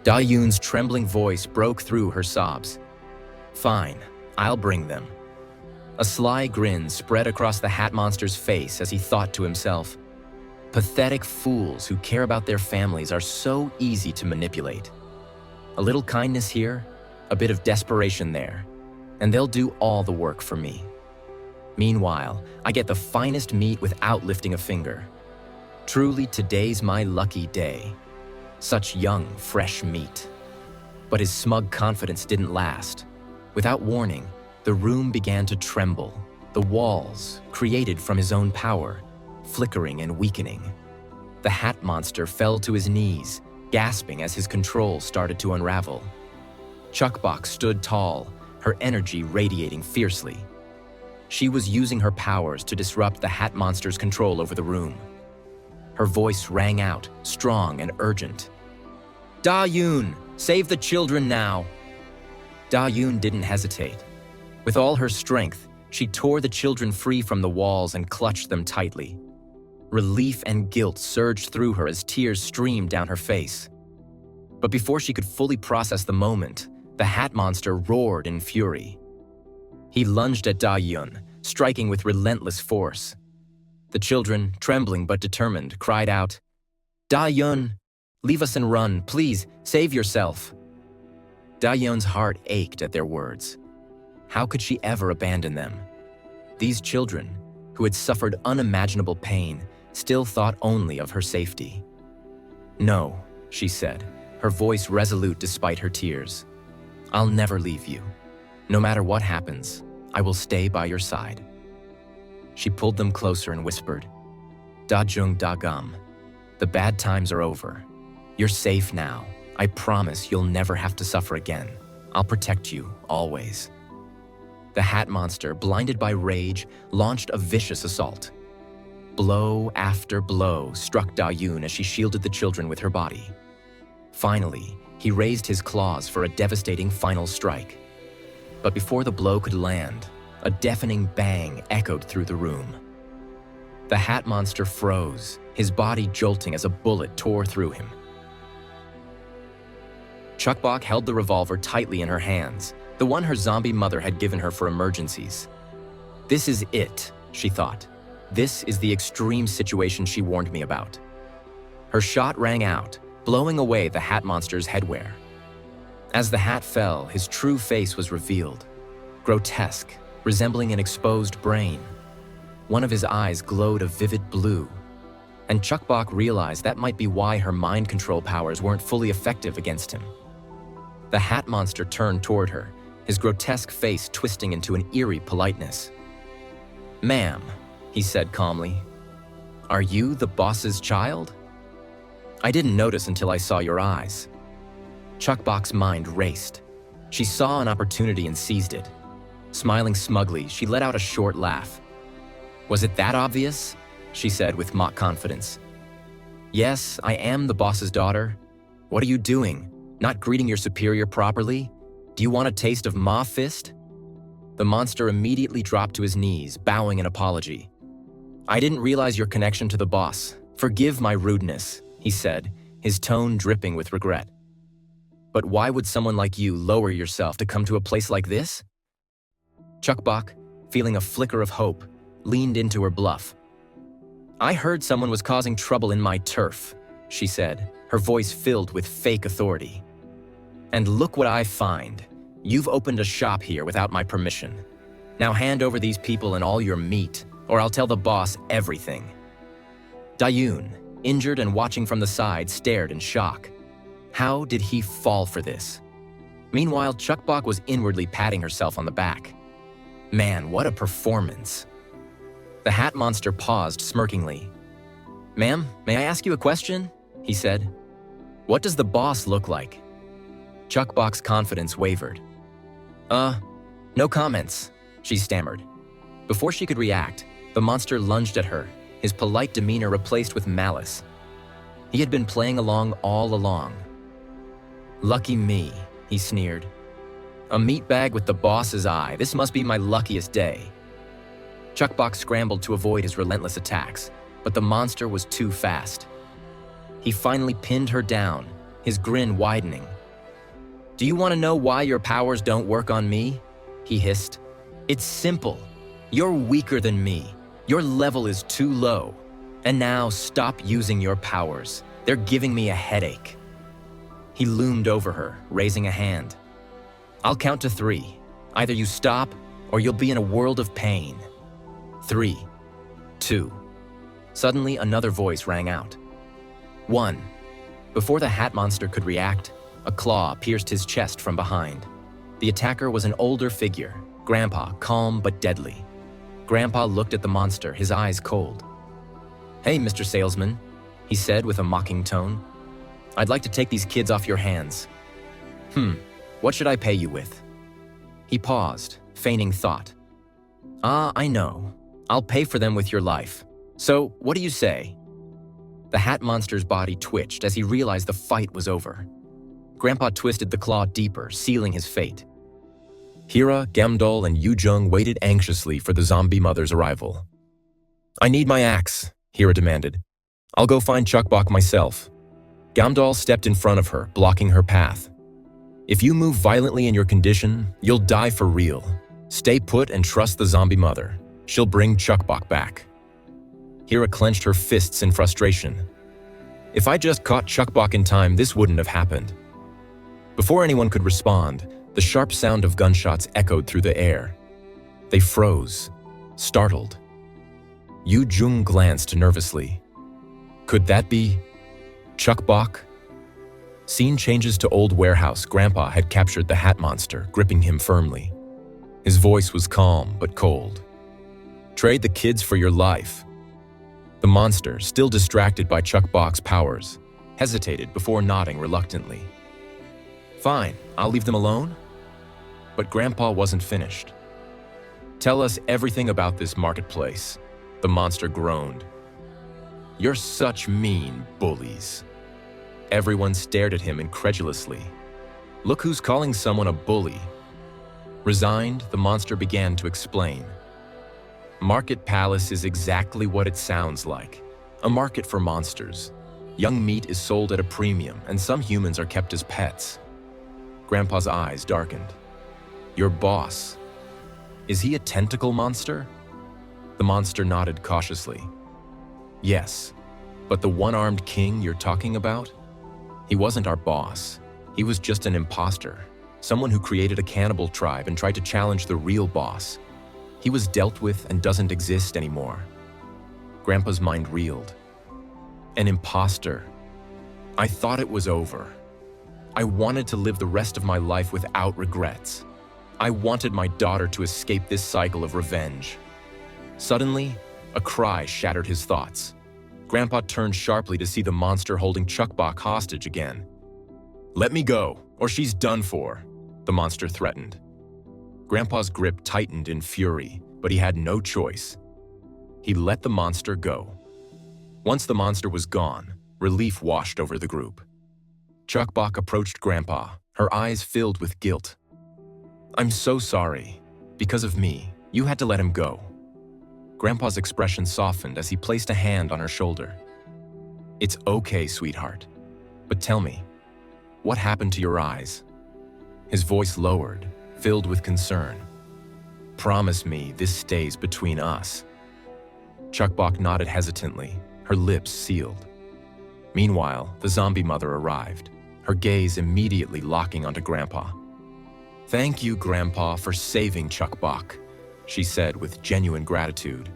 Da-yoon's trembling voice broke through her sobs. "Fine, I'll bring them." A sly grin spread across the hat monster's face as he thought to himself, "Pathetic fools who care about their families are so easy to manipulate. A little kindness here, a bit of desperation there, and they'll do all the work for me. Meanwhile, I get the finest meat without lifting a finger. Truly, today's my lucky day. Such young, fresh meat." But his smug confidence didn't last. Without warning, the room began to tremble, the walls, created from his own power, flickering and weakening. The hat monster fell to his knees, gasping as his control started to unravel. Chukbok stood tall, her energy radiating fiercely. She was using her powers to disrupt the hat monster's control over the room. Her voice rang out, strong and urgent. "Da-yoon, save the children now!" Da-yoon didn't hesitate. With all her strength, she tore the children free from the walls and clutched them tightly. Relief and guilt surged through her as tears streamed down her face. But before she could fully process the moment, the hat monster roared in fury. He lunged at Da-yoon, striking with relentless force. The children, trembling but determined, cried out, "Da-yoon, leave us and run, please, save yourself." Da-yoon's heart ached at their words. How could she ever abandon them? These children, who had suffered unimaginable pain, still thought only of her safety. "No," she said, her voice resolute despite her tears. "I'll never leave you. No matter what happens, I will stay by your side." She pulled them closer and whispered, "Da-jung da-gum, the bad times are over. You're safe now. I promise you'll never have to suffer again. I'll protect you, always." The hat monster, blinded by rage, launched a vicious assault. Blow after blow struck Da-yoon as she shielded the children with her body. Finally, he raised his claws for a devastating final strike. But before the blow could land, a deafening bang echoed through the room. The hat monster froze, his body jolting as a bullet tore through him. Chukbok held the revolver tightly in her hands, the one her zombie mother had given her for emergencies. This is it, she thought. This is the extreme situation she warned me about. Her shot rang out, blowing away the hat monster's headwear. As the hat fell, his true face was revealed, grotesque, resembling an exposed brain. One of his eyes glowed a vivid blue, and Chukbok realized that might be why her mind control powers weren't fully effective against him. The hat monster turned toward her, his grotesque face twisting into an eerie politeness. "Ma'am," he said calmly, "are you the boss's child?" "I didn't notice until I saw your eyes." Chukbok's mind raced. She saw an opportunity and seized it. Smiling smugly, she let out a short laugh. "Was it that obvious?" she said with mock confidence. "Yes, I am the boss's daughter. What are you doing? Not greeting your superior properly? Do you want a taste of Ma Fist?" The monster immediately dropped to his knees, bowing in apology. "I didn't realize your connection to the boss. Forgive my rudeness," he said, his tone dripping with regret. "But why would someone like you lower yourself to come to a place like this?" Chukbok, feeling a flicker of hope, leaned into her bluff. "I heard someone was causing trouble in my turf," she said, her voice filled with fake authority. "And look what I find. You've opened a shop here without my permission. Now hand over these people and all your meat, or I'll tell the boss everything." Dayun, injured and watching from the side, stared in shock. How did he fall for this? Meanwhile, Chukbok was inwardly patting herself on the back. Man, what a performance. The hat monster paused smirkingly. "Ma'am, may I ask you a question?" he said. "What does the boss look like?" Chukbok's confidence wavered. No comments," she stammered. Before she could react, the monster lunged at her, his polite demeanor replaced with malice. He had been playing along all along. "Lucky me," he sneered. "A meatbag with the boss's eye. This must be my luckiest day." Chukbok scrambled to avoid his relentless attacks, but the monster was too fast. He finally pinned her down, his grin widening. "Do you want to know why your powers don't work on me?" he hissed. "It's simple. You're weaker than me. Your level is too low. And now stop using your powers. They're giving me a headache." He loomed over her, raising a hand. "I'll count to 3. Either you stop, or you'll be in a world of pain. 3, 2. Suddenly, another voice rang out. 1. Before the hat monster could react, a claw pierced his chest from behind. The attacker was an older figure, Grandpa, calm but deadly. Grandpa looked at the monster, his eyes cold. "Hey, Mr. Salesman," he said with a mocking tone. "I'd like to take these kids off your hands." What should I pay you with?" He paused, feigning thought. I know. I'll pay for them with your life. So, what do you say?" The hat monster's body twitched as he realized the fight was over. Grandpa twisted the claw deeper, sealing his fate. Hira, Gamdol, and Yujung waited anxiously for the zombie mother's arrival. "I need my axe," Hira demanded. "I'll go find Chukbok myself." Gamdol stepped in front of her, blocking her path. "If you move violently in your condition, you'll die for real. Stay put and trust the zombie mother. She'll bring Chukbok back." Hira clenched her fists in frustration. "If I just caught Chukbok in time, this wouldn't have happened." Before anyone could respond, the sharp sound of gunshots echoed through the air. They froze, startled. Yu Jung glanced nervously. Could that be Chukbok? Scene changes to old warehouse. Grandpa had captured the hat monster, gripping him firmly. His voice was calm but cold. "Trade the kids for your life." The monster, still distracted by Chukbok's powers, hesitated before nodding reluctantly. "Fine, I'll leave them alone." But Grandpa wasn't finished. "Tell us everything about this marketplace," the monster groaned. "You're such mean bullies." Everyone stared at him incredulously. Look who's calling someone a bully. Resigned, the monster began to explain. Market Palace is exactly what it sounds like. A market for monsters. Young meat is sold at a premium, and some humans are kept as pets. Grandpa's eyes darkened. "Your boss. Is he a tentacle monster?" The monster nodded cautiously. "Yes, but the one-armed king you're talking about? He wasn't our boss. He was just an imposter, someone who created a cannibal tribe and tried to challenge the real boss. He was dealt with and doesn't exist anymore." Grandpa's mind reeled. An imposter. I thought it was over. I wanted to live the rest of my life without regrets. I wanted my daughter to escape this cycle of revenge. Suddenly, a cry shattered his thoughts. Grandpa turned sharply to see the monster holding Chukbok hostage again. "Let me go, or she's done for," the monster threatened. Grandpa's grip tightened in fury, but he had no choice. He let the monster go. Once the monster was gone, relief washed over the group. Chukbok approached Grandpa, her eyes filled with guilt. "I'm so sorry. Because of me, you had to let him go." Grandpa's expression softened as he placed a hand on her shoulder. "It's okay, sweetheart. But tell me, what happened to your eyes?" His voice lowered, filled with concern. "Promise me this stays between us." Chukbok nodded hesitantly, her lips sealed. Meanwhile, the zombie mother arrived, her gaze immediately locking onto Grandpa. "Thank you, Grandpa, for saving Chuck Bach," she said with genuine gratitude.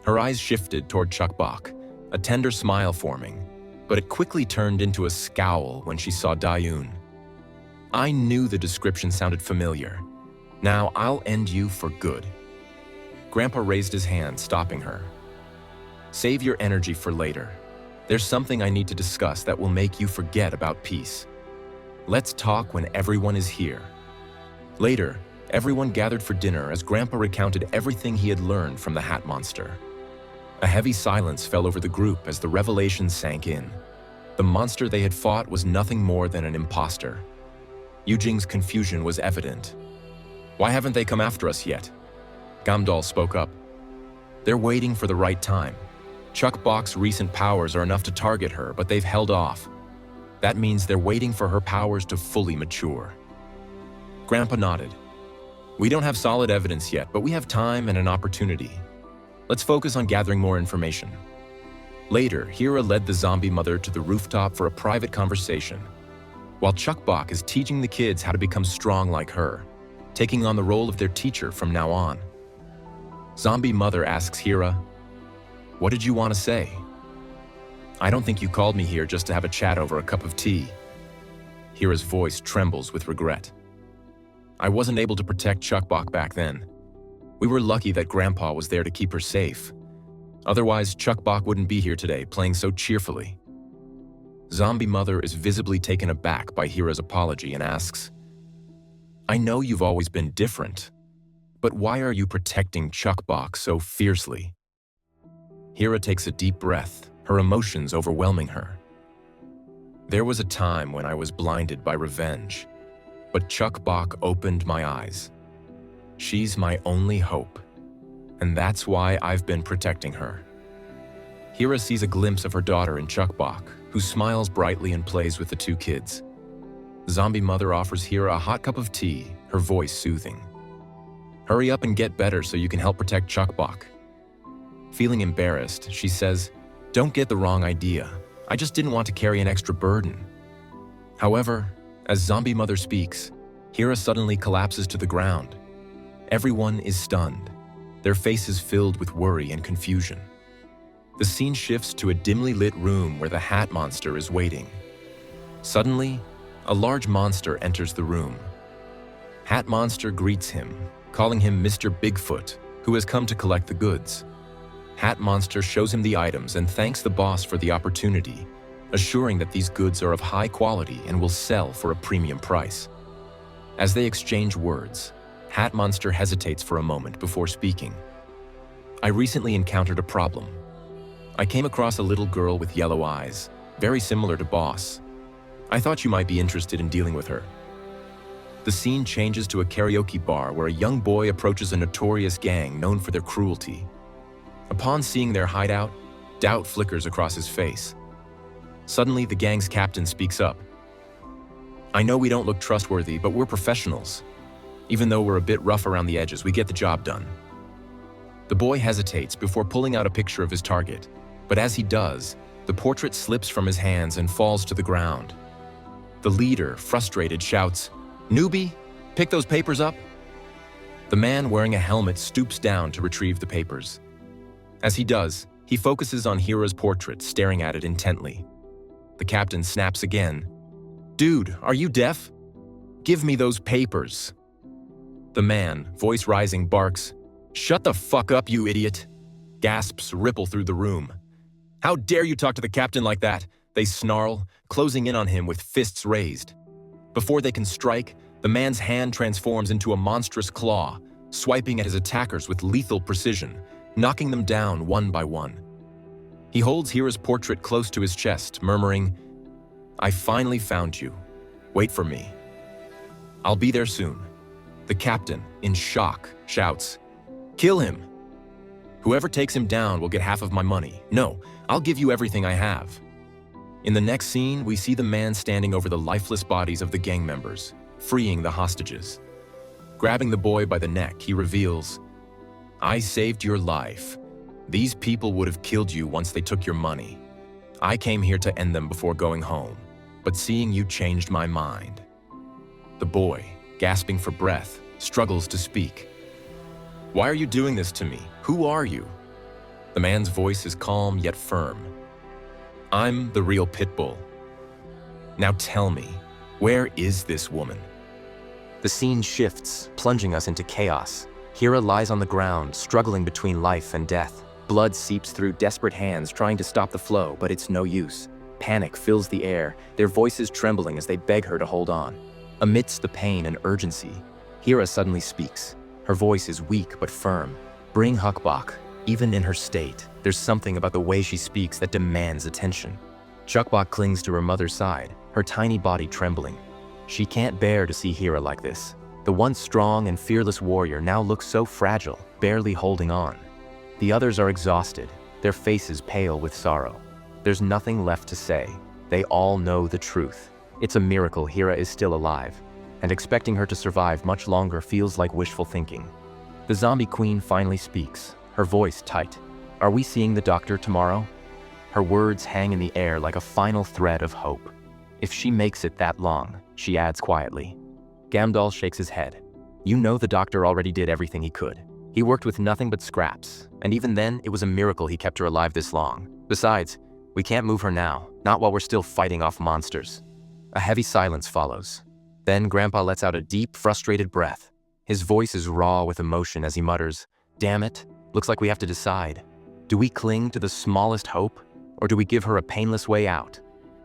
Her eyes shifted toward Chuck Bach, a tender smile forming, but it quickly turned into a scowl when she saw Dayun. "I knew the description sounded familiar. Now I'll end you for good." Grandpa raised his hand, stopping her. "Save your energy for later. There's something I need to discuss that will make you forget about peace. Let's talk when everyone is here." Later, everyone gathered for dinner as Grandpa recounted everything he had learned from the Hat Monster. A heavy silence fell over the group as the revelation sank in. The monster they had fought was nothing more than an imposter. Yujing's confusion was evident. "Why haven't they come after us yet?" Gamdal spoke up. "They're waiting for the right time. Chuck Bach's recent powers are enough to target her, but they've held off. That means they're waiting for her powers to fully mature." Grandpa nodded. "We don't have solid evidence yet, but we have time and an opportunity. Let's focus on gathering more information." Later, Hira led the zombie mother to the rooftop for a private conversation, while Chuck Bach is teaching the kids how to become strong like her, taking on the role of their teacher from now on. Zombie mother asks Hira, "What did you want to say?" "I don't think you called me here just to have a chat over a cup of tea." Hira's voice trembles with regret. "I wasn't able to protect Chuck Bach back then. We were lucky that Grandpa was there to keep her safe. Otherwise, Chuck Bach wouldn't be here today playing so cheerfully." Zombie mother is visibly taken aback by Hira's apology and asks, "I know you've always been different, but why are you protecting Chuck Bach so fiercely?" Hira takes a deep breath, her emotions overwhelming her. "There was a time when I was blinded by revenge, but Chuck Bach opened my eyes. She's my only hope, and that's why I've been protecting her." Hira sees a glimpse of her daughter in Chuck Bach, who smiles brightly and plays with the two kids. Zombie mother offers Hira a hot cup of tea, her voice soothing. "Hurry up and get better so you can help protect Chuck Bach." Feeling embarrassed, she says, "Don't get the wrong idea. I just didn't want to carry an extra burden." However, as zombie mother speaks, Hira suddenly collapses to the ground. Everyone is stunned, their faces filled with worry and confusion. The scene shifts to a dimly lit room where the Hat Monster is waiting. Suddenly, a large monster enters the room. Hat Monster greets him, calling him Mr. Bigfoot, who has come to collect the goods. Hat Monster shows him the items and thanks the boss for the opportunity, assuring that these goods are of high quality and will sell for a premium price. As they exchange words, Hat Monster hesitates for a moment before speaking. "I recently encountered a problem. I came across a little girl with yellow eyes, very similar to Boss. I thought you might be interested in dealing with her." The scene changes to a karaoke bar where a young boy approaches a notorious gang known for their cruelty. Upon seeing their hideout, doubt flickers across his face. Suddenly, the gang's captain speaks up. "I know we don't look trustworthy, but we're professionals. Even though we're a bit rough around the edges, we get the job done." The boy hesitates before pulling out a picture of his target, but as he does, the portrait slips from his hands and falls to the ground. The leader, frustrated, shouts, "Newbie, pick those papers up!" The man wearing a helmet stoops down to retrieve the papers. As he does, he focuses on Hira's portrait, staring at it intently. The captain snaps again. "Dude, are you deaf? Give me those papers." The man, voice rising, barks, "Shut the fuck up, you idiot!" Gasps ripple through the room. "How dare you talk to the captain like that?" They snarl, closing in on him with fists raised. Before they can strike, the man's hand transforms into a monstrous claw, swiping at his attackers with lethal precision, knocking them down one by one. He holds Hira's portrait close to his chest, murmuring, "I finally found you. Wait for me. I'll be there soon." The captain, in shock, shouts, "Kill him! Whoever takes him down will get half of my money. No, I'll give you everything I have." In the next scene, we see the man standing over the lifeless bodies of the gang members, freeing the hostages. Grabbing the boy by the neck, he reveals, "I saved your life. These people would have killed you once they took your money. I came here to end them before going home, but seeing you changed my mind. The boy, gasping for breath, struggles to speak. Why are you doing this to me? Who are you? The man's voice is calm yet firm. I'm the real pit bull. Now tell me, where is this woman? The scene shifts, plunging us into chaos. Hira lies on the ground, struggling between life and death. Blood seeps through desperate hands trying to stop the flow, but it's no use. Panic fills the air, their voices trembling as they beg her to hold on. Amidst the pain and urgency, Hira suddenly speaks. Her voice is weak but firm. Bring Huckbach. Even in her state, there's something about the way she speaks that demands attention. Chuckbach clings to her mother's side, her tiny body trembling. She can't bear to see Hira like this. The once strong and fearless warrior now looks so fragile, barely holding on. The others are exhausted, their faces pale with sorrow. There's nothing left to say. They all know the truth. It's a miracle Hira is still alive, and expecting her to survive much longer feels like wishful thinking. The zombie queen finally speaks, her voice tight. Are we seeing the doctor tomorrow? Her words hang in the air like a final thread of hope. If she makes it that long, she adds quietly. Gamdal shakes his head. You know the doctor already did everything he could. He worked with nothing but scraps, and even then, it was a miracle he kept her alive this long. Besides, we can't move her now, not while we're still fighting off monsters. A heavy silence follows. Then Grandpa lets out a deep, frustrated breath. His voice is raw with emotion as he mutters, "Damn it, looks like we have to decide. Do we cling to the smallest hope, or do we give her a painless way out?"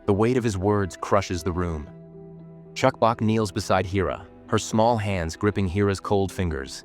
The weight of his words crushes the room. Chuckbach kneels beside Hira, her small hands gripping Hira's cold fingers.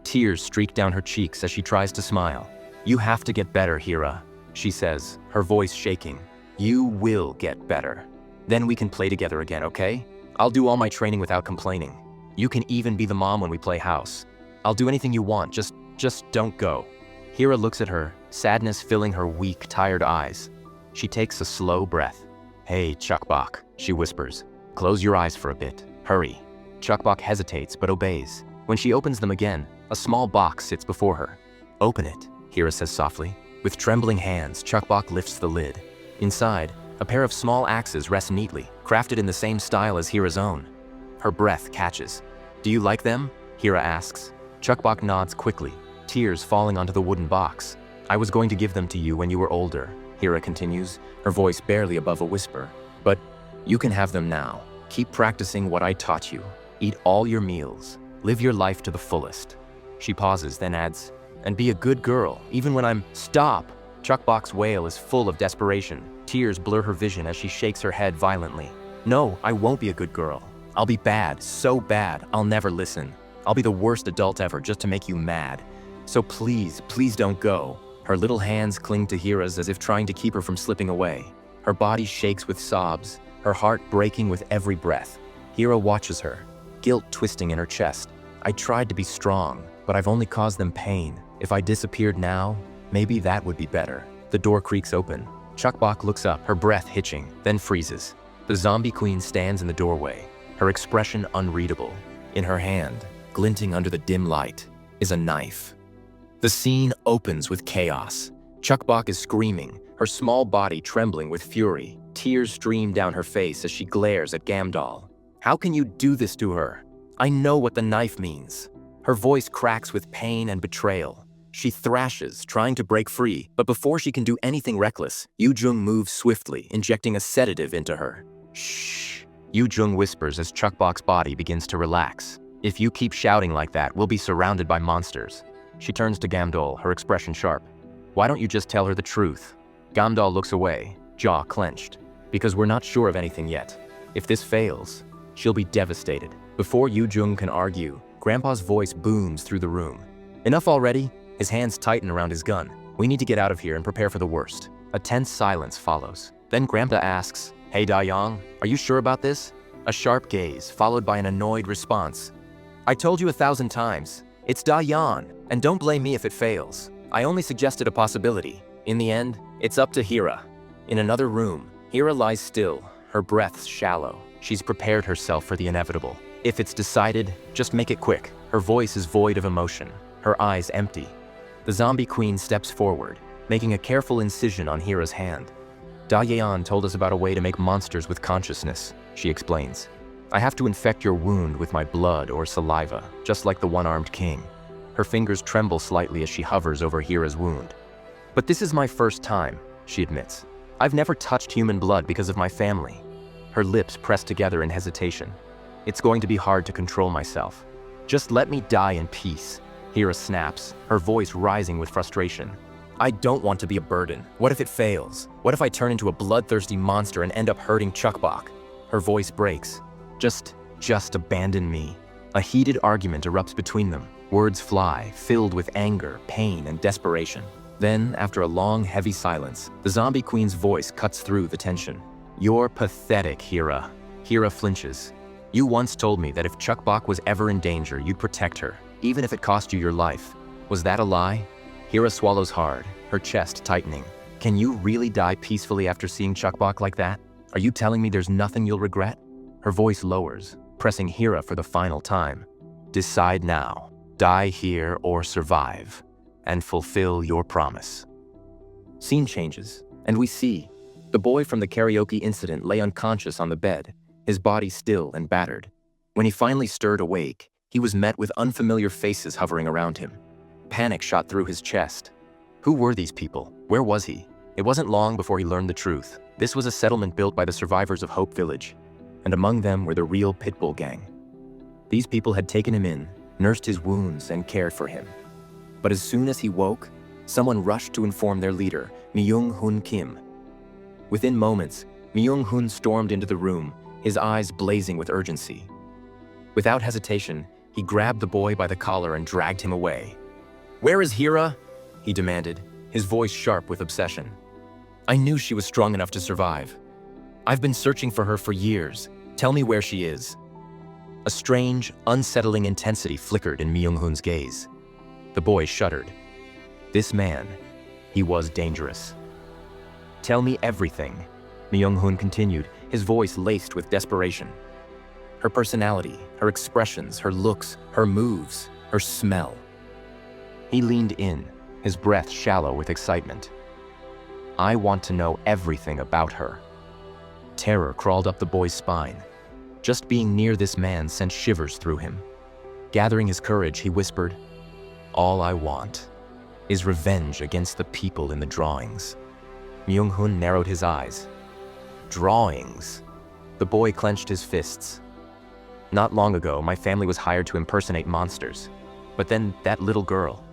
Tears streak down her cheeks as she tries to smile. "You have to get better, Hira," she says, her voice shaking. "You will get better. Then we can play together again, okay? I'll do all my training without complaining. You can even be the mom when we play house. I'll do anything you want, just don't go." Hira looks at her, sadness filling her weak, tired eyes. She takes a slow breath. "Hey, Chuckbach," she whispers. "Close your eyes for a bit. Hurry." Chuckbach hesitates but obeys. When she opens them again, a small box sits before her. "Open it," Hira says softly. With trembling hands, Chuckbach lifts the lid. Inside, a pair of small axes rest neatly, crafted in the same style as Hira's own. Her breath catches. "Do you like them?" Hira asks. Chuckbach nods quickly, tears falling onto the wooden box. "I was going to give them to you when you were older," Hira continues, her voice barely above a whisper. "But you can have them now. Keep practicing what I taught you. Eat all your meals. Live your life to the fullest." She pauses, then adds, "And be a good girl, even when I'm—" "Stop!" Chuckbach's wail is full of desperation. Tears blur her vision as she shakes her head violently. "No, I won't be a good girl. I'll be bad, so bad, I'll never listen. I'll be the worst adult ever just to make you mad. So please, please don't go." Her little hands cling to Hira's as if trying to keep her from slipping away. Her body shakes with sobs, her heart breaking with every breath. Hira watches her, guilt twisting in her chest. "I tried to be strong, but I've only caused them pain. If I disappeared now, maybe that would be better." The door creaks open. Chuckbach looks up, her breath hitching, then freezes. The zombie queen stands in the doorway, her expression unreadable. In her hand, glinting under the dim light, is a knife. The scene opens with chaos. Chuckbach is screaming, her small body trembling with fury. Tears stream down her face as she glares at Gamdal. "How can you do this to her? I know what the knife means." Her voice cracks with pain and betrayal. She thrashes, trying to break free, but before she can do anything reckless, Yu-jung moves swiftly, injecting a sedative into her. "Shh," Yu-jung whispers as Chuckbach's body begins to relax. "If you keep shouting like that, we'll be surrounded by monsters." She turns to Gamdal, her expression sharp. "Why don't you just tell her the truth?" Gamdal looks away, jaw clenched. "Because we're not sure of anything yet. If this fails, she'll be devastated." Before Yu-jung can argue, Grandpa's voice booms through the room. "Enough already?" His hands tighten around his gun. "We need to get out of here and prepare for the worst." A tense silence follows. Then Grandpa asks, "Hey Da-young, are you sure about this?" A sharp gaze, followed by an annoyed response. "I told you 1,000 times. It's Da-yan, and don't blame me if it fails. I only suggested a possibility. In the end, it's up to Hira." In another room, Hira lies still, her breath shallow. She's prepared herself for the inevitable. If it's decided, just make it quick. Her voice is void of emotion, her eyes empty. The zombie queen steps forward, making a careful incision on Hira's hand. Da Yeon told us about a way to make monsters with consciousness, she explains. I have to infect your wound with my blood or saliva, just like the one-armed king. Her fingers tremble slightly as she hovers over Hira's wound. But this is my first time, she admits. I've never touched human blood because of my family. Her lips press together in hesitation. It's going to be hard to control myself. Just let me die in peace. Hira snaps, her voice rising with frustration. I don't want to be a burden. What if it fails? What if I turn into a bloodthirsty monster and end up hurting Chukbok? Her voice breaks. Just abandon me. A heated argument erupts between them. Words fly, filled with anger, pain, and desperation. Then, after a long, heavy silence, the zombie queen's voice cuts through the tension. You're pathetic, Hira. Hira flinches. You once told me that if Chukbok was ever in danger, you'd protect her, even if it cost you your life. Was that a lie? Hira swallows hard, her chest tightening. Can you really die peacefully after seeing Chukbok like that? Are you telling me there's nothing you'll regret? Her voice lowers, pressing Hira for the final time. Decide now. Die here or survive, and fulfill your promise. Scene changes, and we see the boy from the karaoke incident lay unconscious on the bed, his body still and battered. When he finally stirred awake, he was met with unfamiliar faces hovering around him. Panic shot through his chest. Who were these people? Where was he? It wasn't long before he learned the truth. This was a settlement built by the survivors of Hope Village, and among them were the real Pitbull gang. These people had taken him in, nursed his wounds, and cared for him. But as soon as he woke, someone rushed to inform their leader, Myung-hun Kim. Within moments, Myung-hun stormed into the room, his eyes blazing with urgency. Without hesitation, he grabbed the boy by the collar and dragged him away. "Where is Hira?" he demanded, his voice sharp with obsession. "I knew she was strong enough to survive. I've been searching for her for years. Tell me where she is." A strange, unsettling intensity flickered in Myung-hun's gaze. The boy shuddered. This man, he was dangerous. "Tell me everything," Myung-hun continued, his voice laced with desperation. Her personality, her expressions, her looks, her moves, her smell. He leaned in, his breath shallow with excitement. "I want to know everything about her." Terror crawled up the boy's spine. Just being near this man sent shivers through him. Gathering his courage, he whispered, "All I want is revenge against the people in the drawings." Myung-hun narrowed his eyes. Drawings? The boy clenched his fists. Not long ago, my family was hired to impersonate monsters. But then that little girl,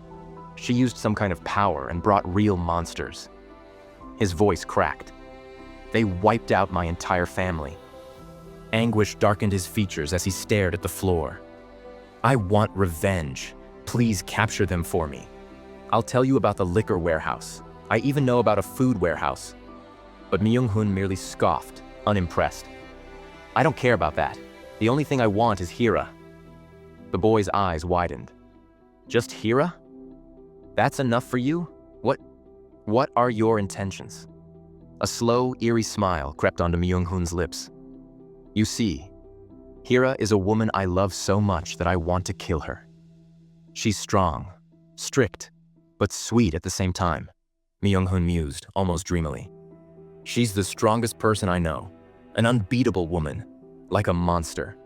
she used some kind of power and brought real monsters. His voice cracked. They wiped out my entire family. Anguish darkened his features as he stared at the floor. "I want revenge. Please capture them for me. I'll tell you about the liquor warehouse. I even know about a food warehouse." But Myung-hun merely scoffed, unimpressed. "I don't care about that. The only thing I want is Hira." The boy's eyes widened. "Just Hira? That's enough for you? What are your intentions?" A slow, eerie smile crept onto Myung-hun's lips. "You see, Hira is a woman I love so much that I want to kill her. She's strong, strict, but sweet at the same time," Myung-hun mused, almost dreamily. "She's the strongest person I know, an unbeatable woman, like a monster."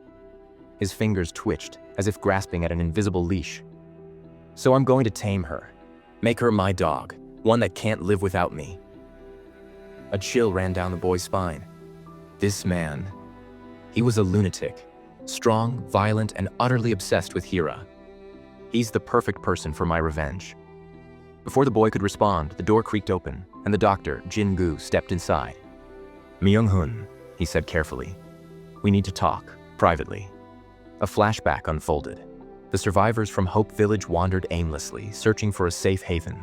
His fingers twitched, as if grasping at an invisible leash. "So I'm going to tame her, make her my dog, one that can't live without me." A chill ran down the boy's spine. This man, he was a lunatic, strong, violent, and utterly obsessed with Hira. He's the perfect person for my revenge. Before the boy could respond, the door creaked open, and the doctor, Jin-gu, stepped inside. "Myung-hun," he said carefully. "We need to talk, privately." A flashback unfolded. The survivors from Hope Village wandered aimlessly, searching for a safe haven.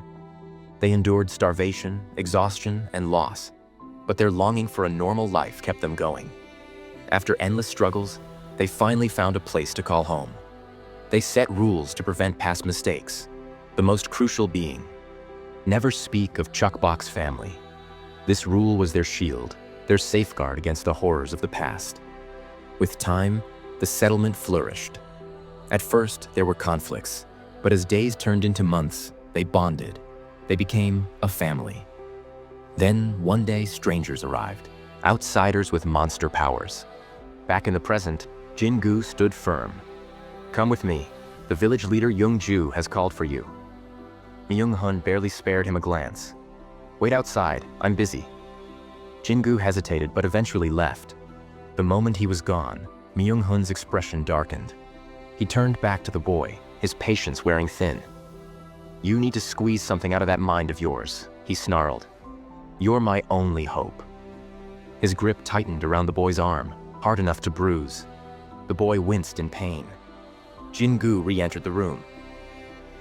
They endured starvation, exhaustion, and loss, but their longing for a normal life kept them going. After endless struggles, they finally found a place to call home. They set rules to prevent past mistakes, the most crucial being, never speak of Chukbok's family. This rule was their shield, their safeguard against the horrors of the past. With time, the settlement flourished. At first, there were conflicts, but as days turned into months, they bonded. They became a family. Then, one day, strangers arrived. Outsiders with monster powers. Back in the present, Jin-gu stood firm. "Come with me. The village leader Young-ju has called for you." Myung-hun barely spared him a glance. "Wait outside, I'm busy." Jin-gu hesitated but eventually left. The moment he was gone, Myung-hun's expression darkened. He turned back to the boy, his patience wearing thin. "You need to squeeze something out of that mind of yours," he snarled. "You're my only hope." His grip tightened around the boy's arm, hard enough to bruise. The boy winced in pain. Jin-gu re-entered the room.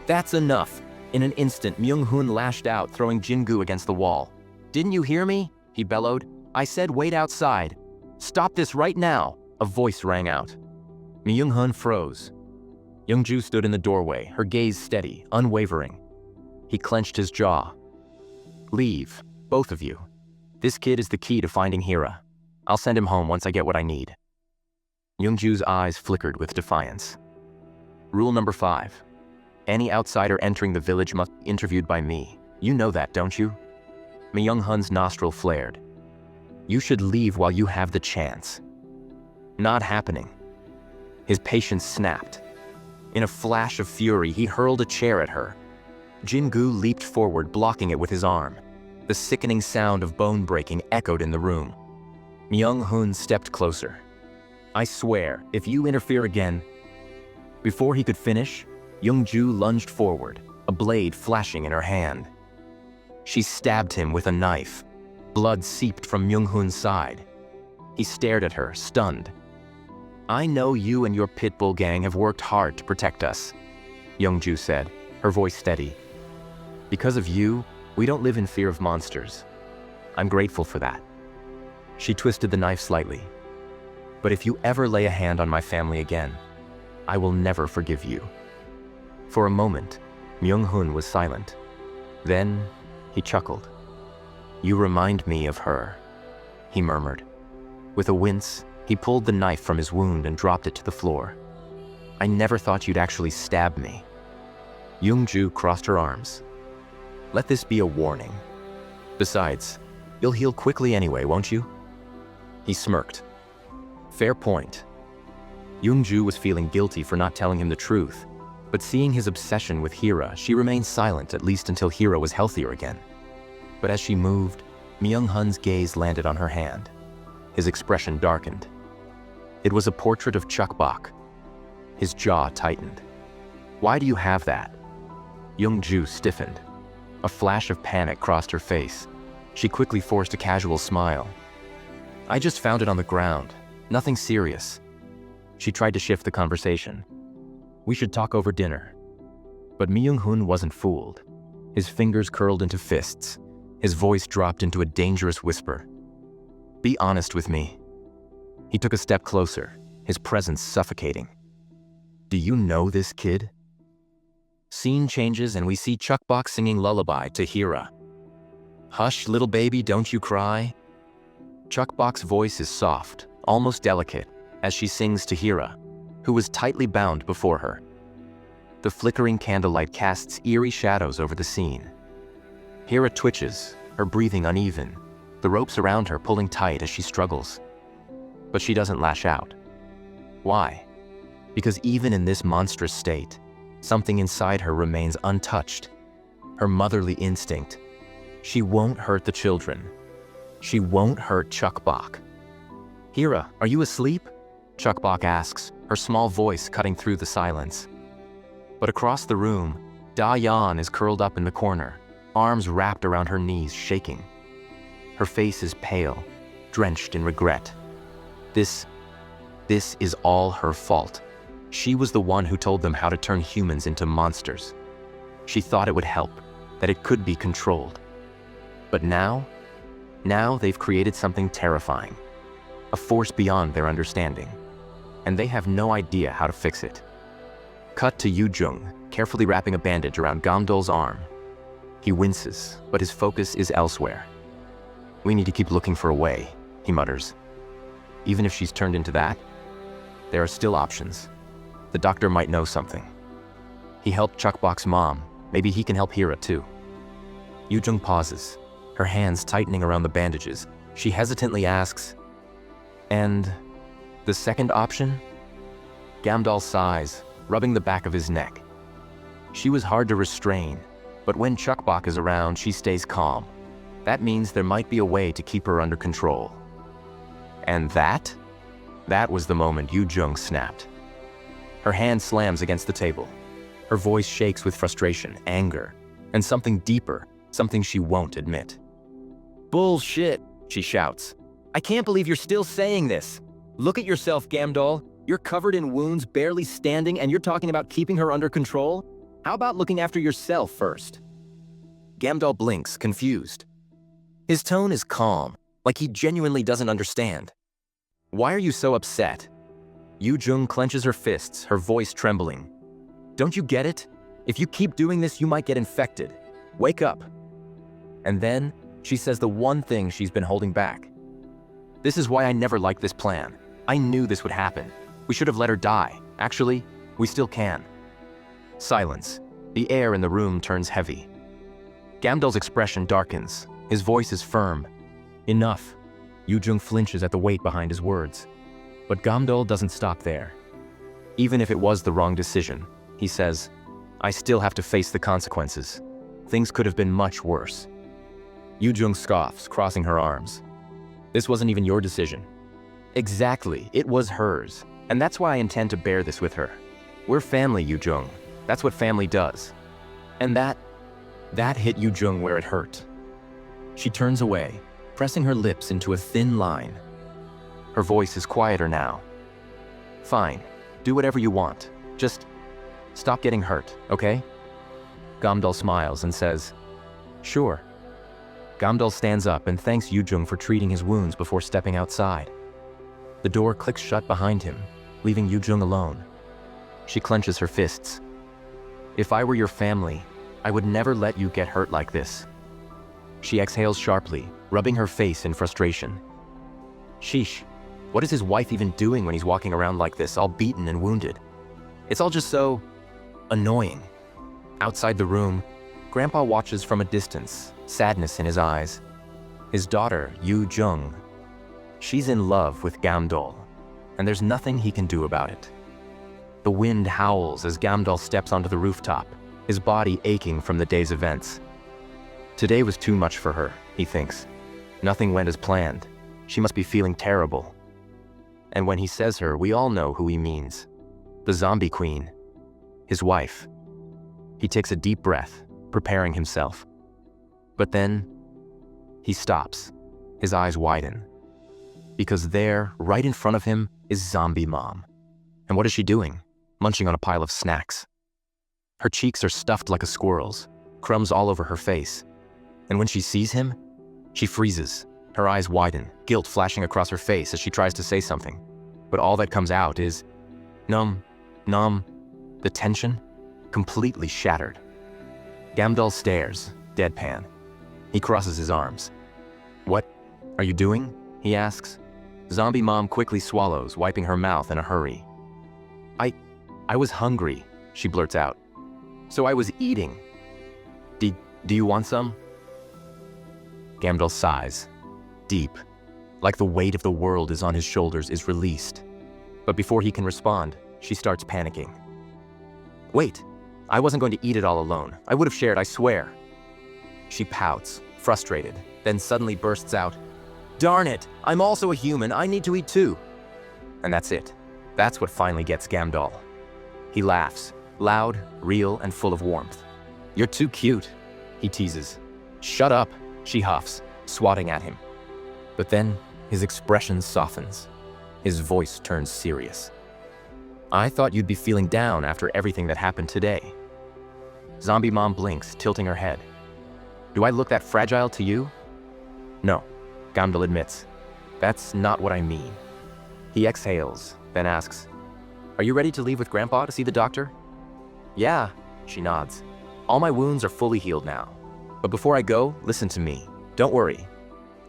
"That's enough!" In an instant, Myung-hun lashed out, throwing Jin-gu against the wall. "Didn't you hear me?" he bellowed. "I said wait outside. Stop this right now!" A voice rang out. Myung-hun froze. Young-ju stood in the doorway, her gaze steady, unwavering. He clenched his jaw. "Leave, both of you. This kid is the key to finding Hira. I'll send him home once I get what I need." Young-ju's eyes flickered with defiance. "Rule number 5. Any outsider entering the village must be interviewed by me. You know that, don't you?" Myung-hun's nostril flared. "You should leave while you have the chance." "Not happening." His patience snapped. In a flash of fury, he hurled a chair at her. Jin-gu leaped forward, blocking it with his arm. The sickening sound of bone breaking echoed in the room. Myung-hun stepped closer. "I swear, if you interfere again..." Before he could finish, Young-ju lunged forward, a blade flashing in her hand. She stabbed him with a knife. Blood seeped from Myung-hun's side. He stared at her, stunned. "I know you and your pitbull gang have worked hard to protect us," Young-ju said, her voice steady. "Because of you, we don't live in fear of monsters. I'm grateful for that." She twisted the knife slightly. "But if you ever lay a hand on my family again, I will never forgive you." For a moment, Myung-hun was silent. Then, he chuckled. "You remind me of her," he murmured. With a wince, he pulled the knife from his wound and dropped it to the floor. "I never thought you'd actually stab me." Young-ju crossed her arms. "Let this be a warning. Besides, you'll heal quickly anyway, won't you?" He smirked. "Fair point." Young-ju was feeling guilty for not telling him the truth, but seeing his obsession with Hira, she remained silent at least until Hira was healthier again. But as she moved, Myung-hun's gaze landed on her hand. His expression darkened. It was a portrait of Chuk-bok. His jaw tightened. "Why do you have that?" Young-ju stiffened. A flash of panic crossed her face. She quickly forced a casual smile. "I just found it on the ground. Nothing serious." She tried to shift the conversation. "We should talk over dinner." But Myung-hun wasn't fooled. His fingers curled into fists. His voice dropped into a dangerous whisper. "Be honest with me." He took a step closer, his presence suffocating. "Do you know this kid?" Scene changes and we see Chuk-bok singing lullaby to Hira. "Hush, little baby, don't you cry." Chuk-bok's voice is soft, almost delicate, as she sings to Hira, who was tightly bound before her. The flickering candlelight casts eerie shadows over the scene. Hira twitches, her breathing uneven, the ropes around her pulling tight as she struggles. But she doesn't lash out. Why? Because even in this monstrous state, something inside her remains untouched. Her motherly instinct. She won't hurt the children. She won't hurt Chuk-bok. "Hira, are you asleep?" Chuk-bok asks, her small voice cutting through the silence. But across the room, Da-yeon is curled up in the corner, arms wrapped around her knees, shaking. Her face is pale, drenched in regret. This is all her fault. She was the one who told them how to turn humans into monsters. She thought it would help, that it could be controlled. But now they've created something terrifying, a force beyond their understanding, and they have no idea how to fix it. Cut to Yoo-jung, carefully wrapping a bandage around Gam-dol's arm. He winces, but his focus is elsewhere. "We need to keep looking for a way," he mutters. "Even if she's turned into that, there are still options. The doctor might know something. He helped Chuk-bok's mom. Maybe he can help Hira too." Yoo-jung pauses, her hands tightening around the bandages. She hesitantly asks, "And the second option?" Gamdal sighs, rubbing the back of his neck. She was hard to restrain, but when Chukbok is around, she stays calm. That means there might be a way to keep her under control. And that was the moment Yu Jung snapped. Her hand slams against the table. Her voice shakes with frustration, anger, and something deeper, something she won't admit. "Bullshit," she shouts. "I can't believe you're still saying this. Look at yourself, Gamdal. You're covered in wounds, barely standing, and you're talking about keeping her under control? How about looking after yourself first?" Gamdal blinks, confused. His tone is calm, like he genuinely doesn't understand. "Why are you so upset?" Yu Jung clenches her fists, her voice trembling. "Don't you get it? If you keep doing this, you might get infected. Wake up." And then she says the one thing she's been holding back. "This is why I never liked this plan. I knew this would happen. We should have let her die. Actually, we still can." Silence. The air in the room turns heavy. Gamdal's expression darkens. His voice is firm. "Enough." Yu Jung flinches at the weight behind his words. But Gamdal doesn't stop there. "Even if it was the wrong decision," he says, "I still have to face the consequences. Things could have been much worse." Yu Jung scoffs, crossing her arms. "This wasn't even your decision." "Exactly, it was hers. And that's why I intend to bear this with her. We're family, Yu Jung. That's what family does." And that hit Yu Jung where it hurt. She turns away, pressing her lips into a thin line. Her voice is quieter now. "Fine, do whatever you want. Just stop getting hurt, okay?" Gamdal smiles and says, "Sure." Gamdal stands up and thanks Yu Jung for treating his wounds before stepping outside. The door clicks shut behind him, leaving Yu Jung alone. She clenches her fists. "If I were your family, I would never let you get hurt like this." She exhales sharply, rubbing her face in frustration. Sheesh, what is his wife even doing when he's walking around like this, all beaten and wounded? It's all just so annoying. Outside the room, Grandpa watches from a distance, sadness in his eyes. His daughter, Yu Jung. She's in love with Gamdal, and there's nothing he can do about it. The wind howls as Gamdal steps onto the rooftop, his body aching from the day's events. Today was too much for her, he thinks. Nothing went as planned. She must be feeling terrible. And when he says her, we all know who he means. The zombie queen. His wife. He takes a deep breath, preparing himself. But then, he stops. His eyes widen. Because there, right in front of him, is Zombie Mom. And what is she doing? Munching on a pile of snacks. Her cheeks are stuffed like a squirrel's, crumbs all over her face. And when she sees him, she freezes. Her eyes widen, guilt flashing across her face as she tries to say something. But all that comes out is, numb, the tension, completely shattered. Gamdal stares, deadpan. He crosses his arms. "What are you doing?" he asks. Zombie Mom quickly swallows, wiping her mouth in a hurry. I was hungry," she blurts out. "So I was eating. Do you want some?" Gamdal sighs. Deep, like the weight of the world is on his shoulders, is released. But before he can respond, she starts panicking. "Wait, I wasn't going to eat it all alone. I would have shared, I swear." She pouts, frustrated, then suddenly bursts out, "Darn it, I'm also a human, I need to eat too." And that's it. That's what finally gets Gamdal. He laughs, loud, real, and full of warmth. "You're too cute," he teases. "Shut up," she huffs, swatting at him. But then, his expression softens. His voice turns serious. "I thought you'd be feeling down after everything that happened today." Zombie Mom blinks, tilting her head. "Do I look that fragile to you?" "No," Gamdal admits. "That's not what I mean." He exhales, then asks, "Are you ready to leave with Grandpa to see the doctor?" "Yeah," she nods. "All my wounds are fully healed now. But before I go, listen to me. Don't worry.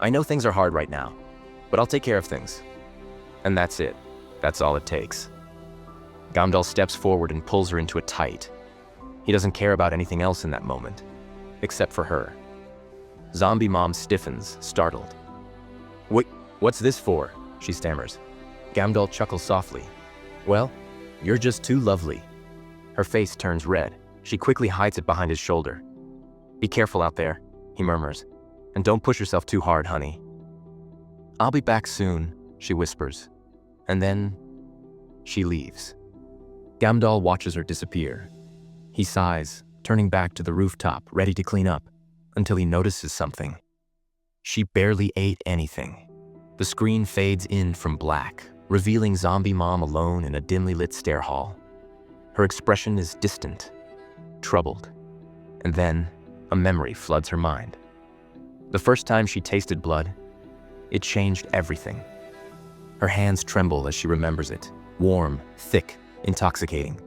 I know things are hard right now, but I'll take care of things." And that's it. That's all it takes. Gamdal steps forward and pulls her into it tight. He doesn't care about anything else in that moment, except for her. Zombie mom stiffens, startled. "Wait, what's this for?" she stammers. Gamdol chuckles softly. "Well, you're just too lovely." Her face turns red. She quickly hides it behind his shoulder. "Be careful out there," he murmurs. "And don't push yourself too hard, honey." "I'll be back soon," she whispers. And then she leaves. Gamdol watches her disappear. He sighs, turning back to the rooftop, ready to clean up, until he notices something. She barely ate anything. The screen fades in from black, revealing zombie mom alone in a dimly lit stair hall. Her expression is distant, troubled. And then a memory floods her mind. The first time she tasted blood, it changed everything. Her hands tremble as she remembers it, warm, thick, intoxicating.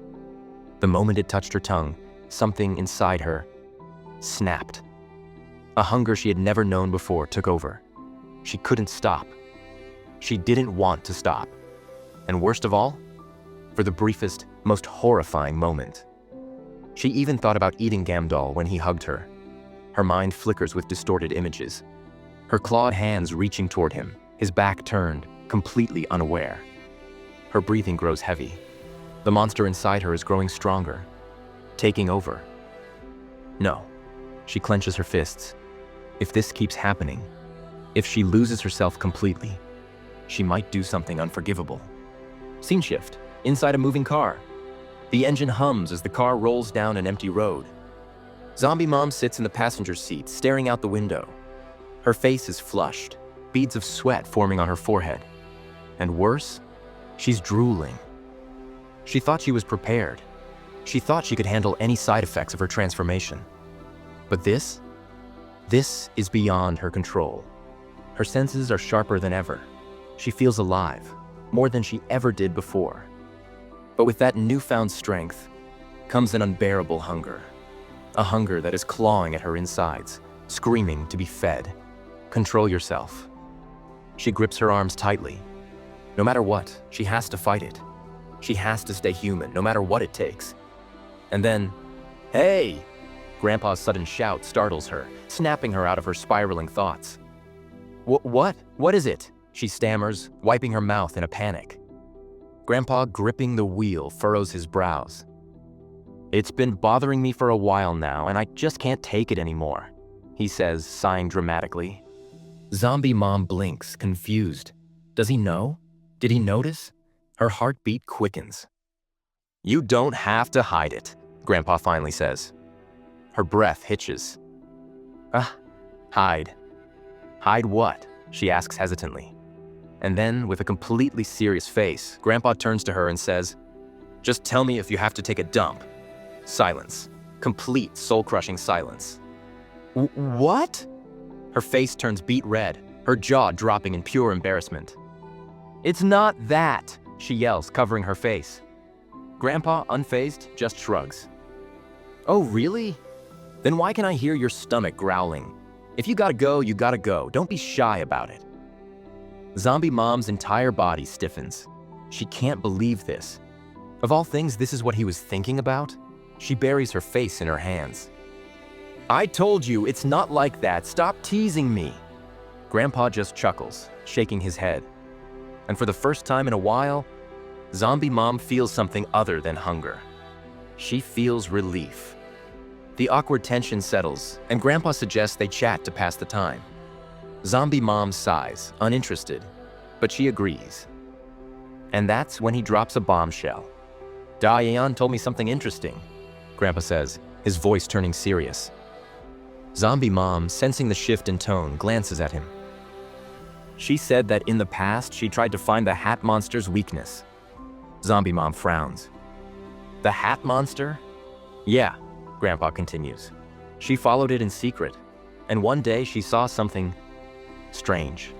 The moment it touched her tongue, something inside her snapped. A hunger she had never known before took over. She couldn't stop. She didn't want to stop. And worst of all, for the briefest, most horrifying moment. She even thought about eating Gamdol when he hugged her. Her mind flickers with distorted images. Her clawed hands reaching toward him, his back turned, completely unaware. Her breathing grows heavy. The monster inside her is growing stronger, taking over. No. She clenches her fists. If this keeps happening, if she loses herself completely, she might do something unforgivable. Scene shift. Inside a moving car. The engine hums as the car rolls down an empty road. Zombie mom sits in the passenger seat, staring out the window. Her face is flushed, beads of sweat forming on her forehead. And worse, she's drooling. She thought she was prepared. She thought she could handle any side effects of her transformation. But this is beyond her control. Her senses are sharper than ever. She feels alive, more than she ever did before. But with that newfound strength comes an unbearable hunger. A hunger that is clawing at her insides, screaming to be fed. Control yourself. She grips her arms tightly. No matter what, she has to fight it. She has to stay human, no matter what it takes. And then, "Hey!" Grandpa's sudden shout startles her, snapping her out of her spiraling thoughts. What? What is it?" she stammers, wiping her mouth in a panic. Grandpa, gripping the wheel, furrows his brows. "It's been bothering me for a while now, and I just can't take it anymore," he says, sighing dramatically. Zombie mom blinks, confused. Does he know? Did he notice? Her heartbeat quickens. "You don't have to hide it," Grandpa finally says. Her breath hitches. Hide. Hide what?" she asks hesitantly. And then, with a completely serious face, Grandpa turns to her and says, "Just tell me if you have to take a dump." Silence. Complete, soul-crushing silence. What? Her face turns beet red, her jaw dropping in pure embarrassment. "It's not that," she yells, covering her face. Grandpa, unfazed, just shrugs. "Oh, really? Then why can I hear your stomach growling? If you gotta go, you gotta go. Don't be shy about it." Zombie mom's entire body stiffens. She can't believe this. Of all things, this is what he was thinking about? She buries her face in her hands. "I told you, it's not like that. Stop teasing me." Grandpa just chuckles, shaking his head. And for the first time in a while, Zombie mom feels something other than hunger. She feels relief. The awkward tension settles, and Grandpa suggests they chat to pass the time. Zombie mom sighs, uninterested, but she agrees. And that's when he drops a bombshell. "Da-Yeon told me something interesting," Grandpa says, his voice turning serious. Zombie mom, sensing the shift in tone, glances at him. "She said that in the past she tried to find the hat monster's weakness." Zombie mom frowns. "The hat monster?" "Yeah," Grandpa continues. "She followed it in secret, and one day she saw something strange."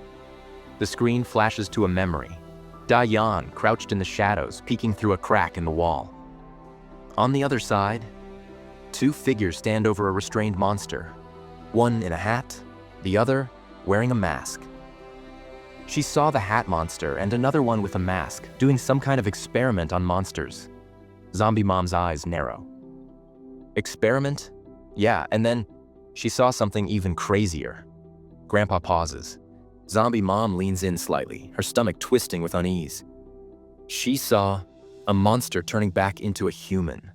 The screen flashes to a memory. Da-Yeon crouched in the shadows, peeking through a crack in the wall. On the other side, two figures stand over a restrained monster. One in a hat, the other wearing a mask. She saw the hat monster and another one with a mask, doing some kind of experiment on monsters. Zombie mom's eyes narrow. "Experiment? Yeah, and then she saw something even crazier. Grandpa pauses. Zombie Mom leans in slightly, her stomach twisting with unease. She saw a monster turning back into a human.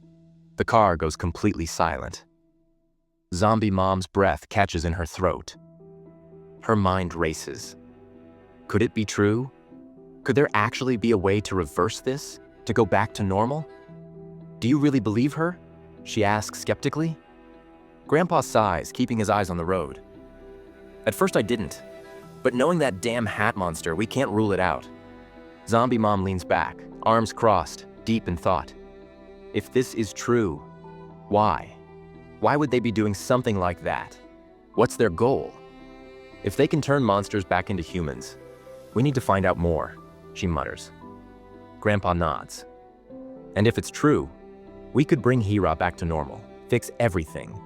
The car goes completely silent. Zombie Mom's breath catches in her throat. Her mind races. Could it be true? Could there actually be a way to reverse this? To go back to normal? Do you really believe her? She asks skeptically. Grandpa sighs, keeping his eyes on the road. At first I didn't, but knowing that damn hat monster, we can't rule it out. Zombie Mom leans back, arms crossed, deep in thought. If this is true, why? Why would they be doing something like that? What's their goal? If they can turn monsters back into humans, we need to find out more, she mutters. Grandpa nods. And if it's true, we could bring Hira back to normal, fix everything,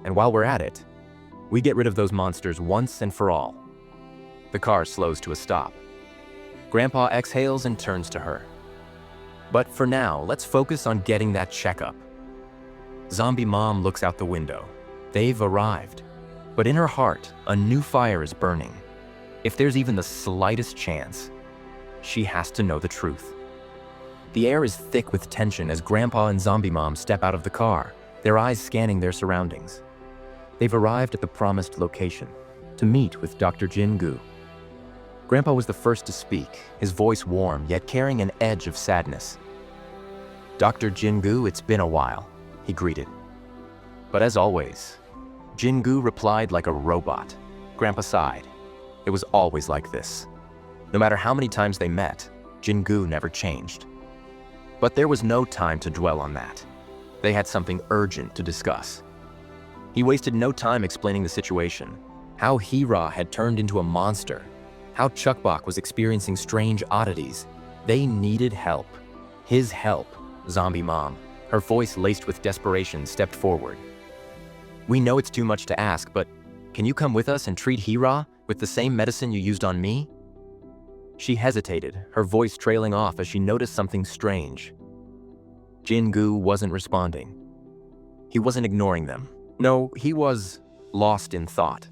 and while we're at it, we get rid of those monsters once and for all. The car slows to a stop. Grandpa exhales and turns to her. But for now, let's focus on getting that checkup. Zombie Mom looks out the window. They've arrived. But in her heart, a new fire is burning. If there's even the slightest chance, she has to know the truth. The air is thick with tension as Grandpa and Zombie Mom step out of the car, their eyes scanning their surroundings. They've arrived at the promised location, to meet with Dr. Jin-gu. Grandpa was the first to speak, his voice warm, yet carrying an edge of sadness. Dr. Jin-gu, it's been a while, he greeted. But as always, Jin-gu replied like a robot. Grandpa sighed. It was always like this. No matter how many times they met, Jin-gu never changed. But there was no time to dwell on that. They had something urgent to discuss. He wasted no time explaining the situation, how Hira had turned into a monster, how Chukbok was experiencing strange oddities. They needed help. His help. Zombie Mom, her voice laced with desperation, stepped forward. We know it's too much to ask, but can you come with us and treat Hira with the same medicine you used on me? She hesitated, her voice trailing off as she noticed something strange. Jin-gu wasn't responding. He wasn't ignoring them. No, he was lost in thought.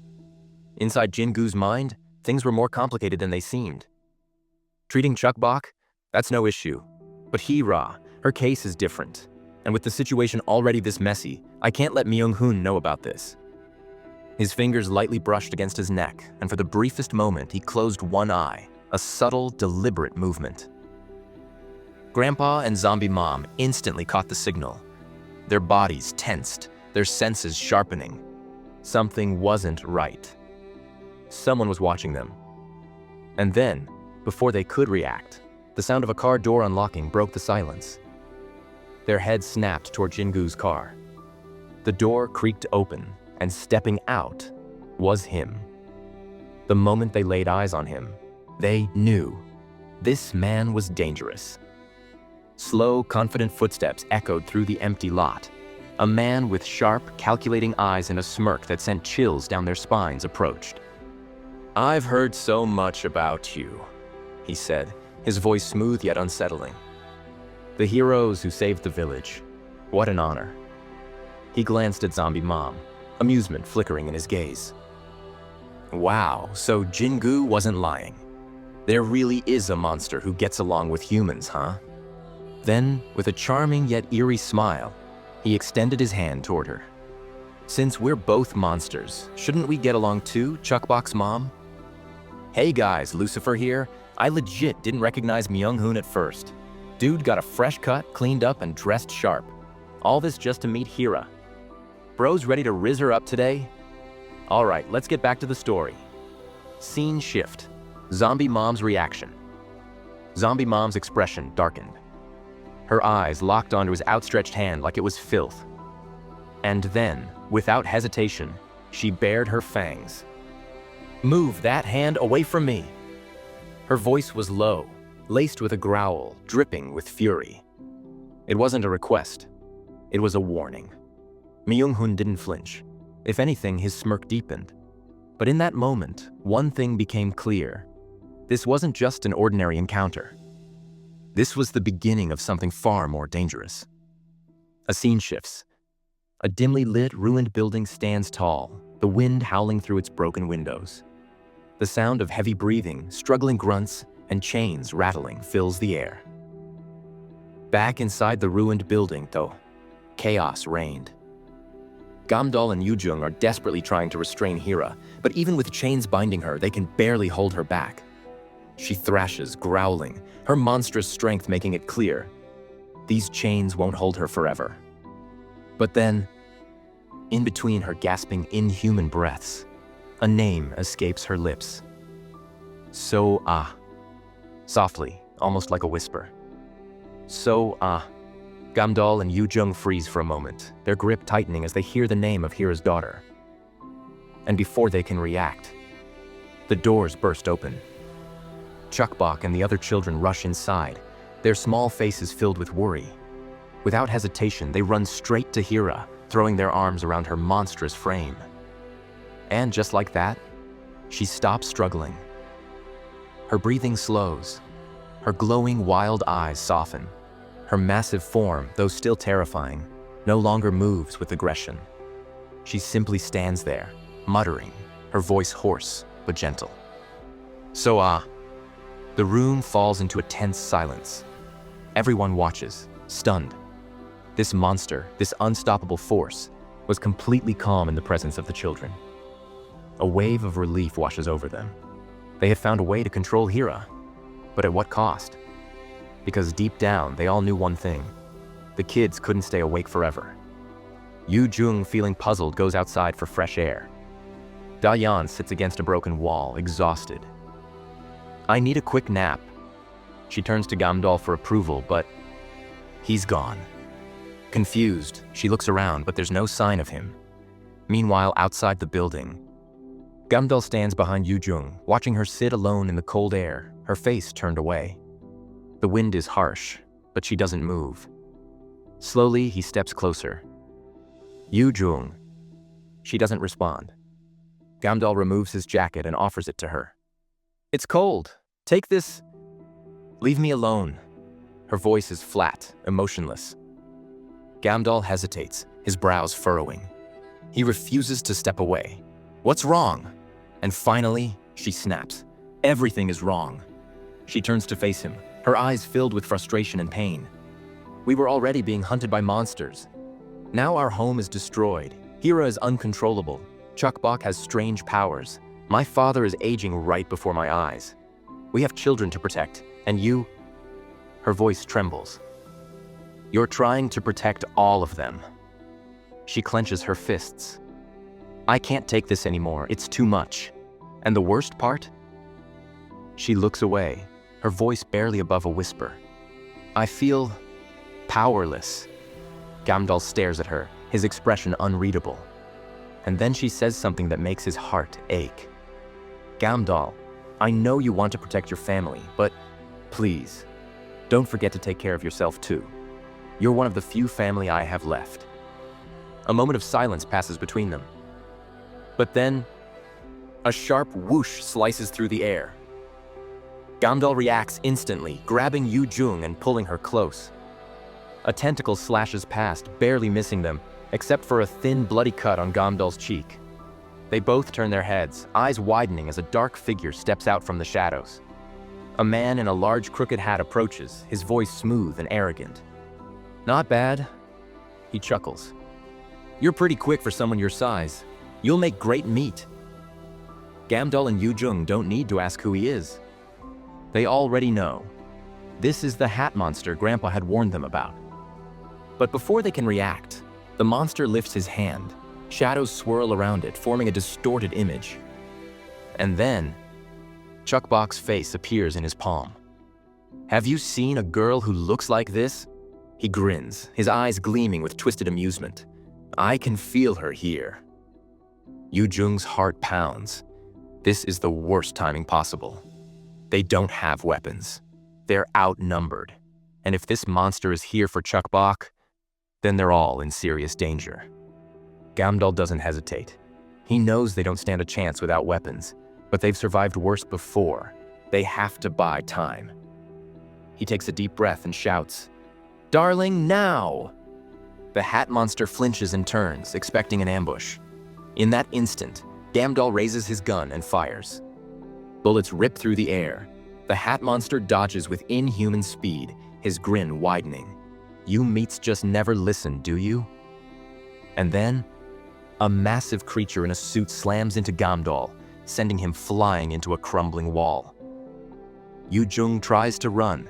Inside Jin-gu's mind, things were more complicated than they seemed. Treating Chukbok? That's no issue. But Hira, her case is different. And with the situation already this messy, I can't let Myung-hoon know about this. His fingers lightly brushed against his neck, and for the briefest moment, he closed one eye, a subtle, deliberate movement. Grandpa and Zombie Mom instantly caught the signal. Their bodies tensed, their senses sharpening. Something wasn't right. Someone was watching them. And then, before they could react, the sound of a car door unlocking broke the silence. Their heads snapped toward Jin-gu's car. The door creaked open, and stepping out was him. The moment they laid eyes on him, they knew this man was dangerous. Slow, confident footsteps echoed through the empty lot. A man with sharp, calculating eyes and a smirk that sent chills down their spines approached. "I've heard so much about you," he said, his voice smooth yet unsettling. "The heroes who saved the village. What an honor." He glanced at Zombie Mom, amusement flickering in his gaze. Wow, so Jin-gu wasn't lying. There really is a monster who gets along with humans, huh? Then, with a charming yet eerie smile, he extended his hand toward her. "Since we're both monsters, shouldn't we get along too, Chukbok's mom?" "Hey guys, Lucifer here. I legit didn't recognize Myung-hoon at first. Dude got a fresh cut, cleaned up, and dressed sharp. All this just to meet Hira. Bro's ready to riz her up today? All right, let's get back to the story." Scene shift. Zombie Mom's reaction. Zombie Mom's expression darkened. Her eyes locked onto his outstretched hand like it was filth. And then, without hesitation, she bared her fangs. "Move that hand away from me." Her voice was low, laced with a growl, dripping with fury. It wasn't a request. It was a warning. Myung-hoon didn't flinch. If anything, his smirk deepened. But in that moment, one thing became clear. This wasn't just an ordinary encounter. This was the beginning of something far more dangerous. A scene shifts. A dimly lit, ruined building stands tall, the wind howling through its broken windows. The sound of heavy breathing, struggling grunts, and chains rattling fills the air. Back inside the ruined building, though, chaos reigned. Gamdal and Yujung are desperately trying to restrain Hira, but even with chains binding her, they can barely hold her back. She thrashes, growling, her monstrous strength making it clear these chains won't hold her forever. But then, in between her gasping inhuman breaths, a name escapes her lips. So-ah. Softly, almost like a whisper. So-ah. Gamdal and Yujung freeze for a moment, their grip tightening as they hear the name of Hira's daughter. And before they can react, the doors burst open. Chukbok and the other children rush inside, their small faces filled with worry. Without hesitation, they run straight to Hira, throwing their arms around her monstrous frame. And just like that, she stops struggling. Her breathing slows. Her glowing, wild eyes soften. Her massive form, though still terrifying, no longer moves with aggression. She simply stands there, muttering, her voice hoarse but gentle. So-ah. The room falls into a tense silence. Everyone watches, stunned. This monster, this unstoppable force, was completely calm in the presence of the children. A wave of relief washes over them. They had found a way to control Hira, but at what cost? Because deep down, they all knew one thing. The kids couldn't stay awake forever. Yujung, feeling puzzled, goes outside for fresh air. Dayan sits against a broken wall, exhausted. I need a quick nap. She turns to Gamdal for approval, but he's gone. Confused, she looks around, but there's no sign of him. Meanwhile, outside the building, Gamdal stands behind Yujung, watching her sit alone in the cold air, her face turned away. The wind is harsh, but she doesn't move. Slowly, he steps closer. Yujung. She doesn't respond. Gamdal removes his jacket and offers it to her. It's cold. Take this. Leave me alone. Her voice is flat, emotionless. Gamdal hesitates, his brows furrowing. He refuses to step away. What's wrong? And finally, she snaps. Everything is wrong. She turns to face him, her eyes filled with frustration and pain. We were already being hunted by monsters. Now our home is destroyed. Hira is uncontrollable. Chukbok has strange powers. My father is aging right before my eyes. We have children to protect, and you... Her voice trembles. You're trying to protect all of them. She clenches her fists. I can't take this anymore, it's too much. And the worst part? She looks away, her voice barely above a whisper. I feel powerless. Gamdal stares at her, his expression unreadable. And then she says something that makes his heart ache. Gamdal, I know you want to protect your family, but please, don't forget to take care of yourself too. You're one of the few family I have left. A moment of silence passes between them. But then, a sharp whoosh slices through the air. Gamdal reacts instantly, grabbing Yujung and pulling her close. A tentacle slashes past, barely missing them, except for a thin, bloody cut on Gamdal's cheek. They both turn their heads, eyes widening as a dark figure steps out from the shadows. A man in a large crooked hat approaches, his voice smooth and arrogant. Not bad. He chuckles. You're pretty quick for someone your size. You'll make great meat. Gamdal and Yujung don't need to ask who he is. They already know. This is the hat monster Grandpa had warned them about. But before they can react, the monster lifts his hand. Shadows swirl around it, forming a distorted image. And then, Chukbok's face appears in his palm. Have you seen a girl who looks like this? He grins, his eyes gleaming with twisted amusement. I can feel her here. Yujung's heart pounds. This is the worst timing possible. They don't have weapons. They're outnumbered. And if this monster is here for Chukbok, then they're all in serious danger. Gamdal doesn't hesitate. He knows they don't stand a chance without weapons, but they've survived worse before. They have to buy time. He takes a deep breath and shouts, Darling, now! The hat monster flinches and turns, expecting an ambush. In that instant, Gamdal raises his gun and fires. Bullets rip through the air. The hat monster dodges with inhuman speed, his grin widening. You meats just never listen, do you? And then, a massive creature in a suit slams into Gamdal, sending him flying into a crumbling wall. Yu-jung tries to run,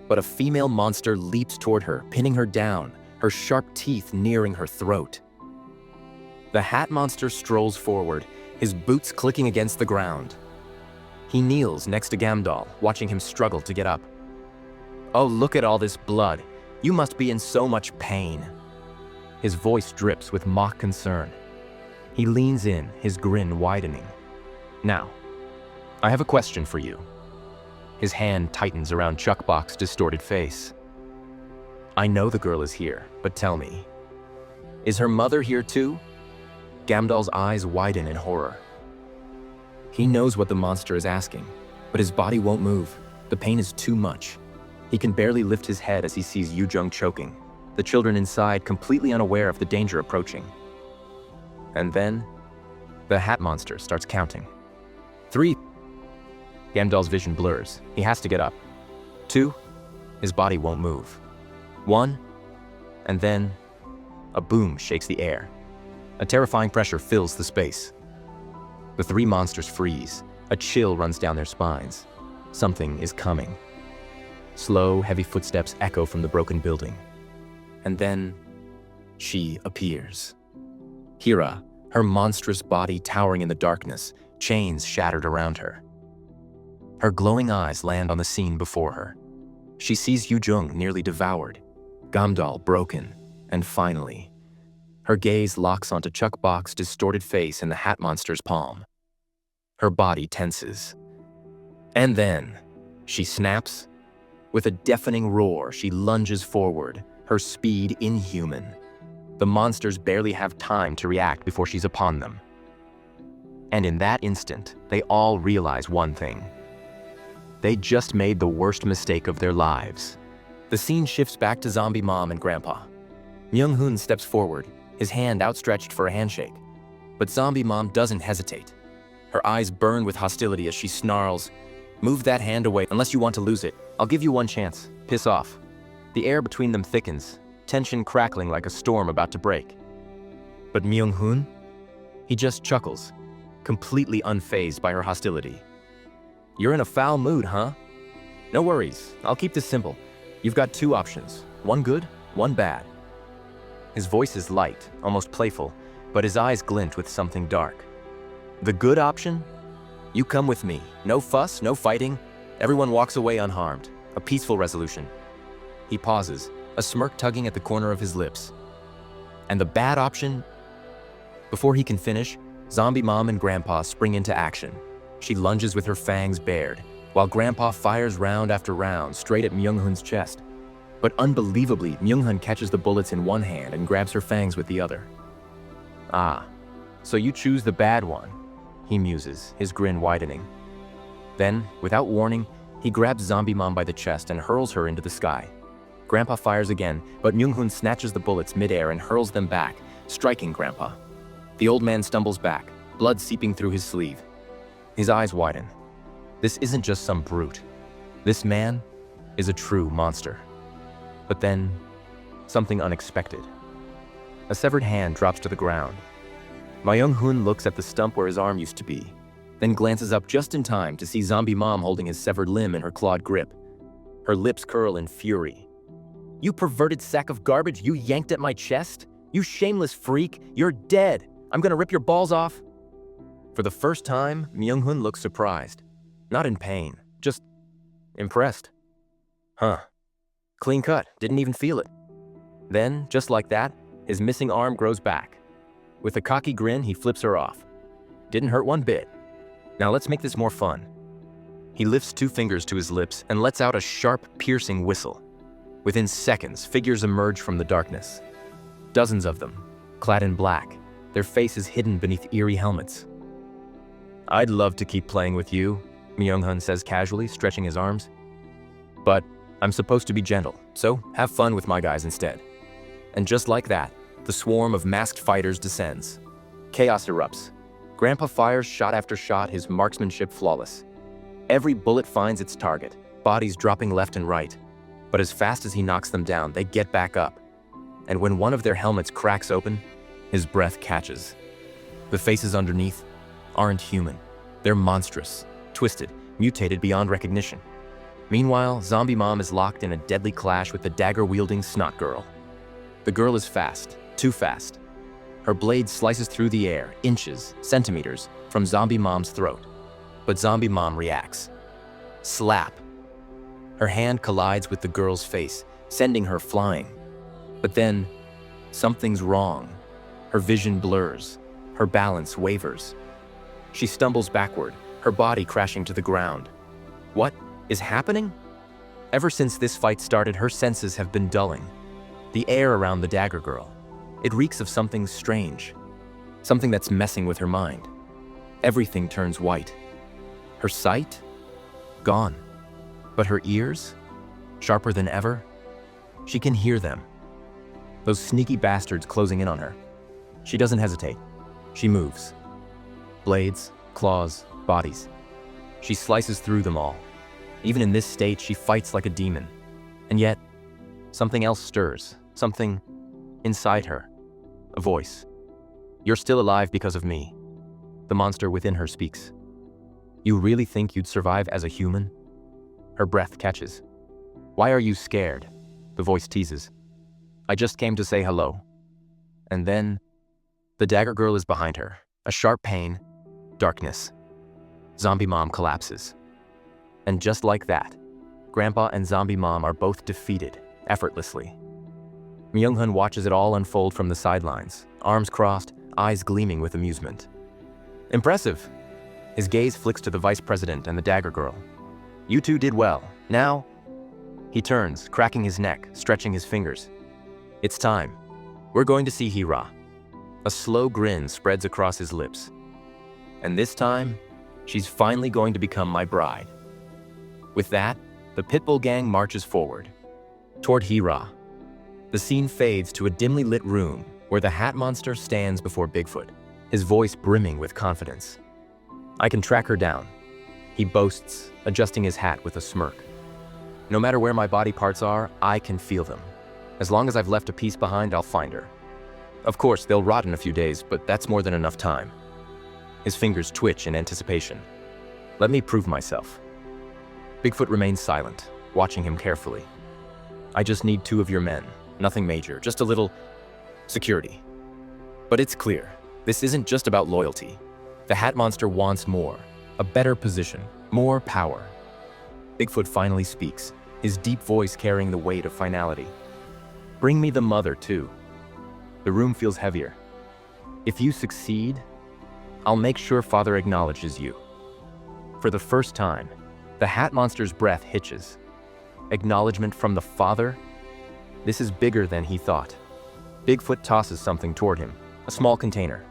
but a female monster leaps toward her, pinning her down, her sharp teeth nearing her throat. The hat monster strolls forward, his boots clicking against the ground. He kneels next to Gamdal, watching him struggle to get up. "Oh, look at all this blood. You must be in so much pain." His voice drips with mock concern. He leans in, his grin widening. "Now, I have a question for you." His hand tightens around Chuckbok's distorted face. "I know the girl is here, but tell me, is her mother here too?" Gamdal's eyes widen in horror. He knows what the monster is asking, but his body won't move. The pain is too much. He can barely lift his head as he sees Yu-jung choking, the children inside completely unaware of the danger approaching. And then, the hat monster starts counting. 3. Gamdal's vision blurs. He has to get up. 2. His body won't move. 1. And then, a boom shakes the air. A terrifying pressure fills the space. The 3 monsters freeze. A chill runs down their spines. Something is coming. Slow, heavy footsteps echo from the broken building. And then, she appears. Hira, her monstrous body towering in the darkness, chains shattered around her. Her glowing eyes land on the scene before her. She sees Yu-jung nearly devoured, Gamdal broken, and finally, her gaze locks onto Chuckbok's distorted face in the hat monster's palm. Her body tenses. And then, she snaps. With a deafening roar, she lunges forward, her speed inhuman. The monsters barely have time to react before she's upon them. And in that instant, they all realize one thing. They just made the worst mistake of their lives. The scene shifts back to Zombie Mom and Grandpa. Myung-hun steps forward, his hand outstretched for a handshake. But Zombie Mom doesn't hesitate. Her eyes burn with hostility as she snarls, "Move that hand away unless you want to lose it. I'll give you one chance. Piss off." The air between them thickens, tension crackling like a storm about to break. But Myung-hun? He just chuckles, completely unfazed by her hostility. "You're in a foul mood, huh? No worries, I'll keep this simple. You've got 2 options, one good, one bad." His voice is light, almost playful, but his eyes glint with something dark. "The good option? You come with me. No fuss, no fighting. Everyone walks away unharmed. A peaceful resolution." He pauses, a smirk tugging at the corner of his lips. "And the bad option?" Before he can finish, Zombie Mom and Grandpa spring into action. She lunges with her fangs bared, while Grandpa fires round after round straight at Myung-hun's chest. But unbelievably, Myung-hun catches the bullets in one hand and grabs her fangs with the other. "Ah, so you choose the bad one," he muses, his grin widening. Then, without warning, he grabs Zombie Mom by the chest and hurls her into the sky. Grandpa fires again, but Myung-hun snatches the bullets midair and hurls them back, striking Grandpa. The old man stumbles back, blood seeping through his sleeve. His eyes widen. This isn't just some brute. This man is a true monster. But then, something unexpected. A severed hand drops to the ground. Myung-hun looks at the stump where his arm used to be, then glances up just in time to see Zombie Mom holding his severed limb in her clawed grip. Her lips curl in fury. "You perverted sack of garbage, you yanked at my chest? You shameless freak, you're dead! I'm gonna rip your balls off!" For the first time, Myung-hun looks surprised. Not in pain, just impressed. Huh. Clean cut, didn't even feel it. Then, just like that, his missing arm grows back. With a cocky grin, he flips her off. Didn't hurt one bit. Now let's make this more fun. He lifts 2 fingers to his lips and lets out a sharp, piercing whistle. Within seconds, figures emerge from the darkness. Dozens of them, clad in black, their faces hidden beneath eerie helmets. "I'd love to keep playing with you," Myung-hun says casually, stretching his arms. "But I'm supposed to be gentle, so have fun with my guys instead." And just like that, the swarm of masked fighters descends. Chaos erupts. Grandpa fires shot after shot, his marksmanship flawless. Every bullet finds its target, bodies dropping left and right. But as fast as he knocks them down, they get back up. And when one of their helmets cracks open, his breath catches. The faces underneath aren't human. They're monstrous, twisted, mutated beyond recognition. Meanwhile, Zombie Mom is locked in a deadly clash with the dagger-wielding snot girl. The girl is fast, too fast. Her blade slices through the air, inches, centimeters, from Zombie Mom's throat. But Zombie Mom reacts. Slap. Her hand collides with the girl's face, sending her flying. But then, something's wrong. Her vision blurs. Her balance wavers. She stumbles backward, her body crashing to the ground. What is happening? Ever since this fight started, her senses have been dulling. The air around the dagger girl. It reeks of something strange. Something that's messing with her mind. Everything turns white. Her sight? Gone. But her ears? Sharper than ever? She can hear them. Those sneaky bastards closing in on her. She doesn't hesitate. She moves. Blades, claws, bodies. She slices through them all. Even in this state, she fights like a demon. And yet, something else stirs. Something inside her. A voice. You're still alive because of me. The monster within her speaks. You really think you'd survive as a human? Her breath catches. Why are you scared? The voice teases. I just came to say hello. And then, the dagger girl is behind her. A sharp pain, darkness. Zombie Mom collapses. And just like that, Grandpa and Zombie Mom are both defeated, effortlessly. Myung-hun watches it all unfold from the sidelines, arms crossed, eyes gleaming with amusement. Impressive. His gaze flicks to the vice president and the dagger girl. You two did well. Now, he turns, cracking his neck, stretching his fingers. It's time. We're going to see Hira. A slow grin spreads across his lips. And this time, she's finally going to become my bride. With that, the Pitbull gang marches forward, toward Hira. The scene fades to a dimly lit room where the Hat Monster stands before Bigfoot, his voice brimming with confidence. I can track her down, he boasts, adjusting his hat with a smirk. No matter where my body parts are, I can feel them. As long as I've left a piece behind, I'll find her. Of course, they'll rot in a few days, but that's more than enough time. His fingers twitch in anticipation. Let me prove myself. Bigfoot remains silent, watching him carefully. I just need 2 of your men. Nothing major, just a little security. But it's clear, this isn't just about loyalty. The Hat Monster wants more, a better position, more power. Bigfoot finally speaks, his deep voice carrying the weight of finality. Bring me the mother, too. The room feels heavier. If you succeed, I'll make sure Father acknowledges you. For the first time, the Hat Monster's breath hitches. Acknowledgement from the Father? This is bigger than he thought. Bigfoot tosses something toward him, a small container.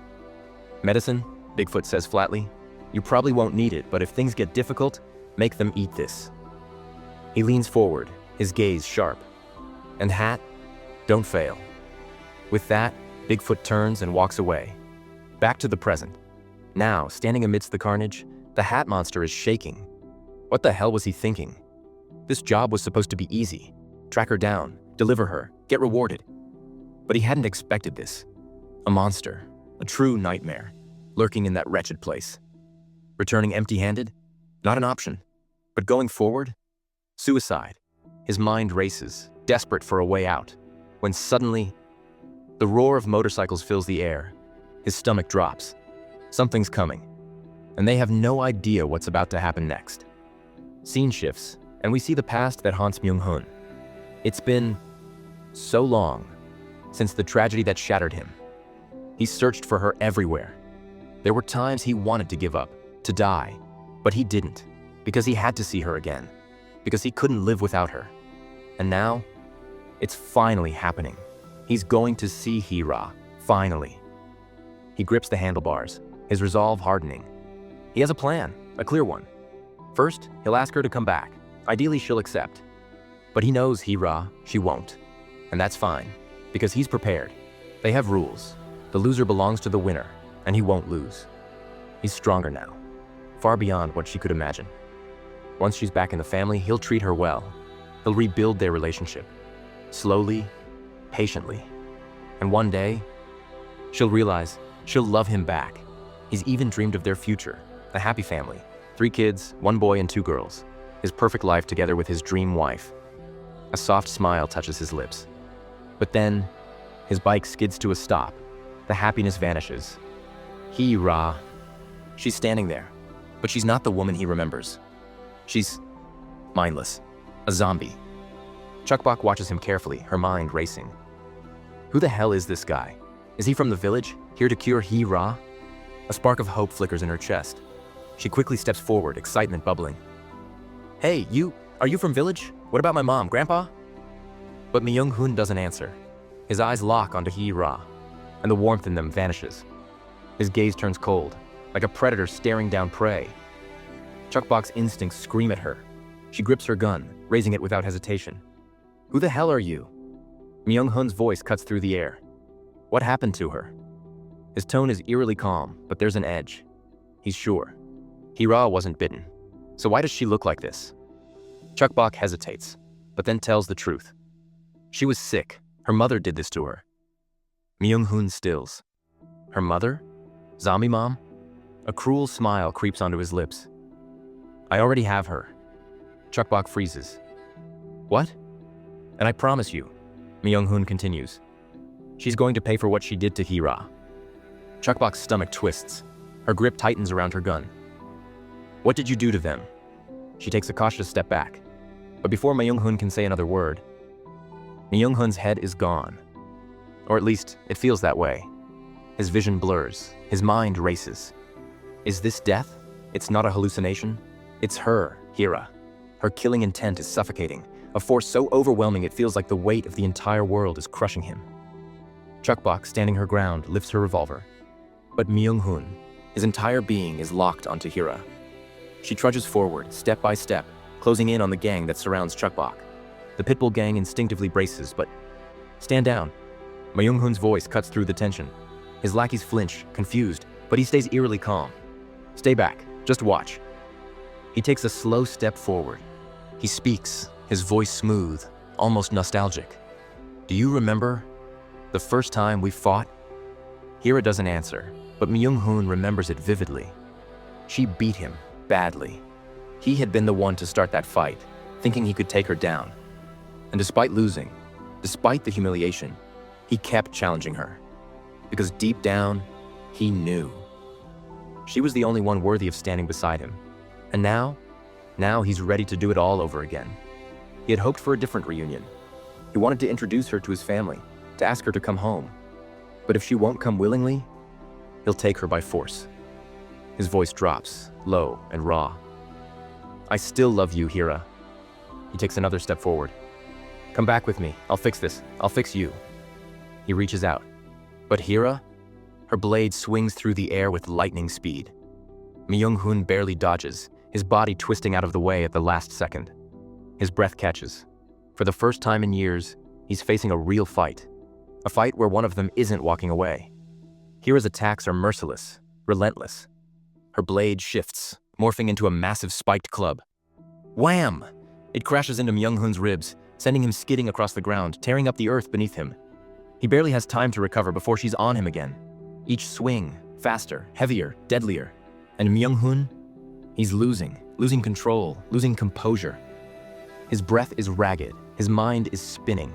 Medicine, Bigfoot says flatly. You probably won't need it, but if things get difficult, make them eat this. He leans forward, his gaze sharp. And Hat, don't fail. With that, Bigfoot turns and walks away. Back to the present. Now, standing amidst the carnage, the Hat Monster is shaking. What the hell was he thinking? This job was supposed to be easy. Track her down, deliver her, get rewarded. But he hadn't expected this. A monster, a true nightmare, lurking in that wretched place. Returning empty-handed? Not an option. But going forward? Suicide. His mind races, desperate for a way out, when suddenly, the roar of motorcycles fills the air. His stomach drops. Something's coming, and they have no idea what's about to happen next. Scene shifts, and we see the past that haunts Myung-hun. It's been so long since the tragedy that shattered him. He searched for her everywhere. There were times he wanted to give up, to die, but he didn't, because he had to see her again, because he couldn't live without her. And now, it's finally happening. He's going to see Hira, finally. He grips the handlebars, his resolve hardening. He has a plan, a clear one. First, he'll ask her to come back. Ideally, she'll accept. But he knows Hira, she won't. And that's fine, because he's prepared. They have rules. The loser belongs to the winner, and he won't lose. He's stronger now, far beyond what she could imagine. Once she's back in the family, he'll treat her well. He'll rebuild their relationship, slowly, patiently. And one day, she'll realize she'll love him back. He's even dreamed of their future, a happy family, 3 kids, 1 boy and 2 girls, his perfect life together with his dream wife. A soft smile touches his lips. But then, his bike skids to a stop. The happiness vanishes. Hira. She's standing there, but she's not the woman he remembers. She's mindless, a zombie. Chukbok watches him carefully, her mind racing. Who the hell is this guy? Is he from the village, here to cure Hira? A spark of hope flickers in her chest. She quickly steps forward, excitement bubbling. Hey, are you from village? What about my mom, grandpa? But Myung-hun doesn't answer. His eyes lock onto Hira, and the warmth in them vanishes. His gaze turns cold, like a predator staring down prey. Chukbok's instincts scream at her. She grips her gun, raising it without hesitation. Who the hell are you? Myung-hun's voice cuts through the air. What happened to her? His tone is eerily calm, but there's an edge. He's sure. Hira wasn't bitten. So why does she look like this? Chukbok hesitates, but then tells the truth. She was sick. Her mother did this to her. Myung-hun stills. Her mother? Zombie mom? A cruel smile creeps onto his lips. I already have her. Chukbok freezes. What? And I promise you, Myung-hun continues, she's going to pay for what she did to Hira. Chukbok's stomach twists. Her grip tightens around her gun. What did you do to them? She takes a cautious step back. But before Myung-hun can say another word, Myung-hun's head is gone. Or at least, it feels that way. His vision blurs. His mind races. Is this death? It's not a hallucination. It's her, Hira. Her killing intent is suffocating, a force so overwhelming it feels like the weight of the entire world is crushing him. Chukbok, standing her ground, lifts her revolver. But Myung-hun, his entire being is locked onto Hira. She trudges forward, step by step, closing in on the gang that surrounds Chukbok. The Pitbull gang instinctively braces, but stand down. Myung-hun's voice cuts through the tension. His lackeys flinch, confused, but he stays eerily calm. Stay back, just watch. He takes a slow step forward. He speaks, his voice smooth, almost nostalgic. Do you remember the first time we fought? Hira doesn't answer, but Myung-hun remembers it vividly. She beat him badly. He had been the one to start that fight, thinking he could take her down. And despite losing, despite the humiliation, he kept challenging her. Because deep down, he knew. She was the only one worthy of standing beside him. And now he's ready to do it all over again. He had hoped for a different reunion. He wanted to introduce her to his family, to ask her to come home. But if she won't come willingly, he'll take her by force. His voice drops, low and raw. I still love you, Hira. He takes another step forward. Come back with me. I'll fix this. I'll fix you. He reaches out. But Hira? Her blade swings through the air with lightning speed. Myung-hun barely dodges, his body twisting out of the way at the last second. His breath catches. For the first time in years, he's facing a real fight. A fight where one of them isn't walking away. Hira's attacks are merciless, relentless. Her blade shifts, morphing into a massive spiked club. Wham! It crashes into Myung-hun's ribs, sending him skidding across the ground, tearing up the earth beneath him. He barely has time to recover before she's on him again. Each swing, faster, heavier, deadlier. And Myung-hun? He's losing control, losing composure. His breath is ragged, his mind is spinning.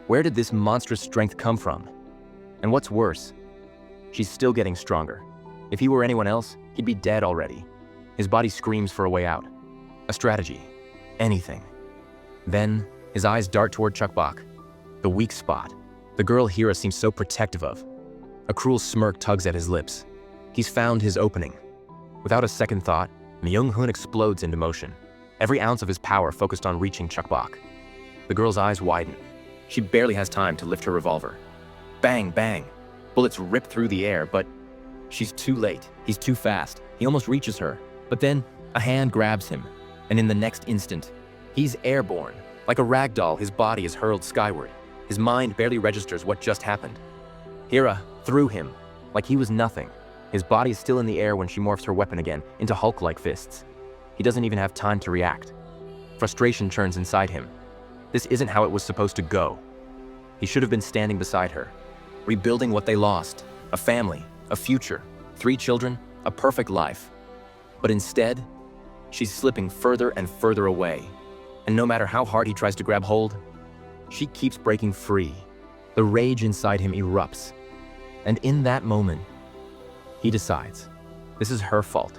Where did this monstrous strength come from? And what's worse, she's still getting stronger. If he were anyone else, he'd be dead already. His body screams for a way out. A strategy. Anything. Then, his eyes dart toward Chukbok. The weak spot. The girl Hira seems so protective of. A cruel smirk tugs at his lips. He's found his opening. Without a second thought, Myung-hun explodes into motion. Every ounce of his power focused on reaching Chukbok. The girl's eyes widen. She barely has time to lift her revolver. Bang, bang. Bullets rip through the air, but she's too late. He's too fast. He almost reaches her. But then, a hand grabs him. And in the next instant, he's airborne. Like a rag doll, his body is hurled skyward. His mind barely registers what just happened. Hira threw him, like he was nothing. His body is still in the air when she morphs her weapon again into Hulk-like fists. He doesn't even have time to react. Frustration churns inside him. This isn't how it was supposed to go. He should have been standing beside her, rebuilding what they lost, a family, a future, 3 children, a perfect life. But instead, she's slipping further and further away. And no matter how hard he tries to grab hold, she keeps breaking free. The rage inside him erupts. And in that moment, he decides, this is her fault.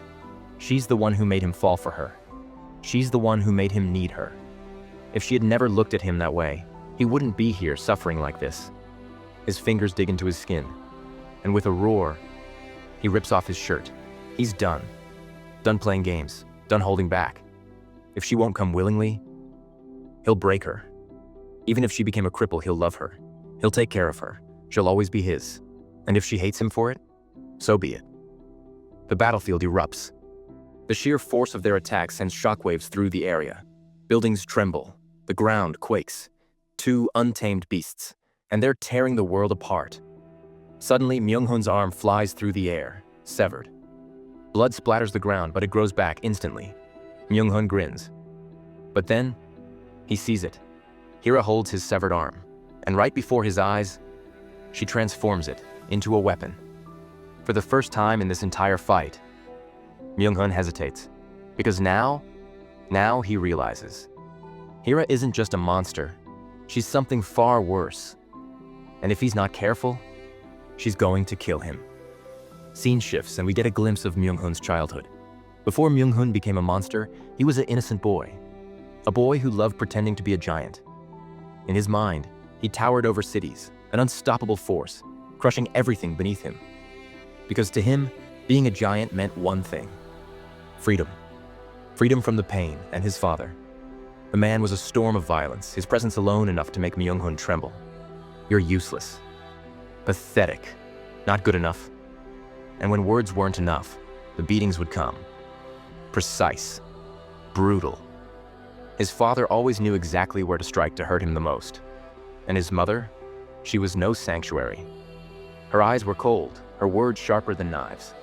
She's the one who made him fall for her. She's the one who made him need her. If she had never looked at him that way, he wouldn't be here suffering like this. His fingers dig into his skin, and with a roar, he rips off his shirt. He's done. Done playing games, done holding back. If she won't come willingly, he'll break her. Even if she became a cripple, he'll love her. He'll take care of her. She'll always be his. And if she hates him for it, so be it. The battlefield erupts. The sheer force of their attack sends shockwaves through the area. Buildings tremble. The ground quakes. 2 untamed beasts, and they're tearing the world apart. Suddenly, Myung-hun's arm flies through the air, severed. Blood splatters the ground, but it grows back instantly. Myung-hun grins. But then, he sees it. Hira holds his severed arm, and right before his eyes, she transforms it into a weapon. For the first time in this entire fight, Myung-hun hesitates, because now he realizes. Hira isn't just a monster, she's something far worse. And if he's not careful, she's going to kill him. Scene shifts and we get a glimpse of Myung-hun's childhood. Before Myung-hun became a monster, he was an innocent boy. A boy who loved pretending to be a giant. In his mind, he towered over cities, an unstoppable force, crushing everything beneath him. Because to him, being a giant meant one thing: freedom. Freedom from the pain and his father. The man was a storm of violence, his presence alone enough to make Myung-hun tremble. You're useless. Pathetic. Not good enough. And when words weren't enough, the beatings would come. Precise. Brutal. His father always knew exactly where to strike to hurt him the most. And his mother? She was no sanctuary. Her eyes were cold, her words sharper than knives.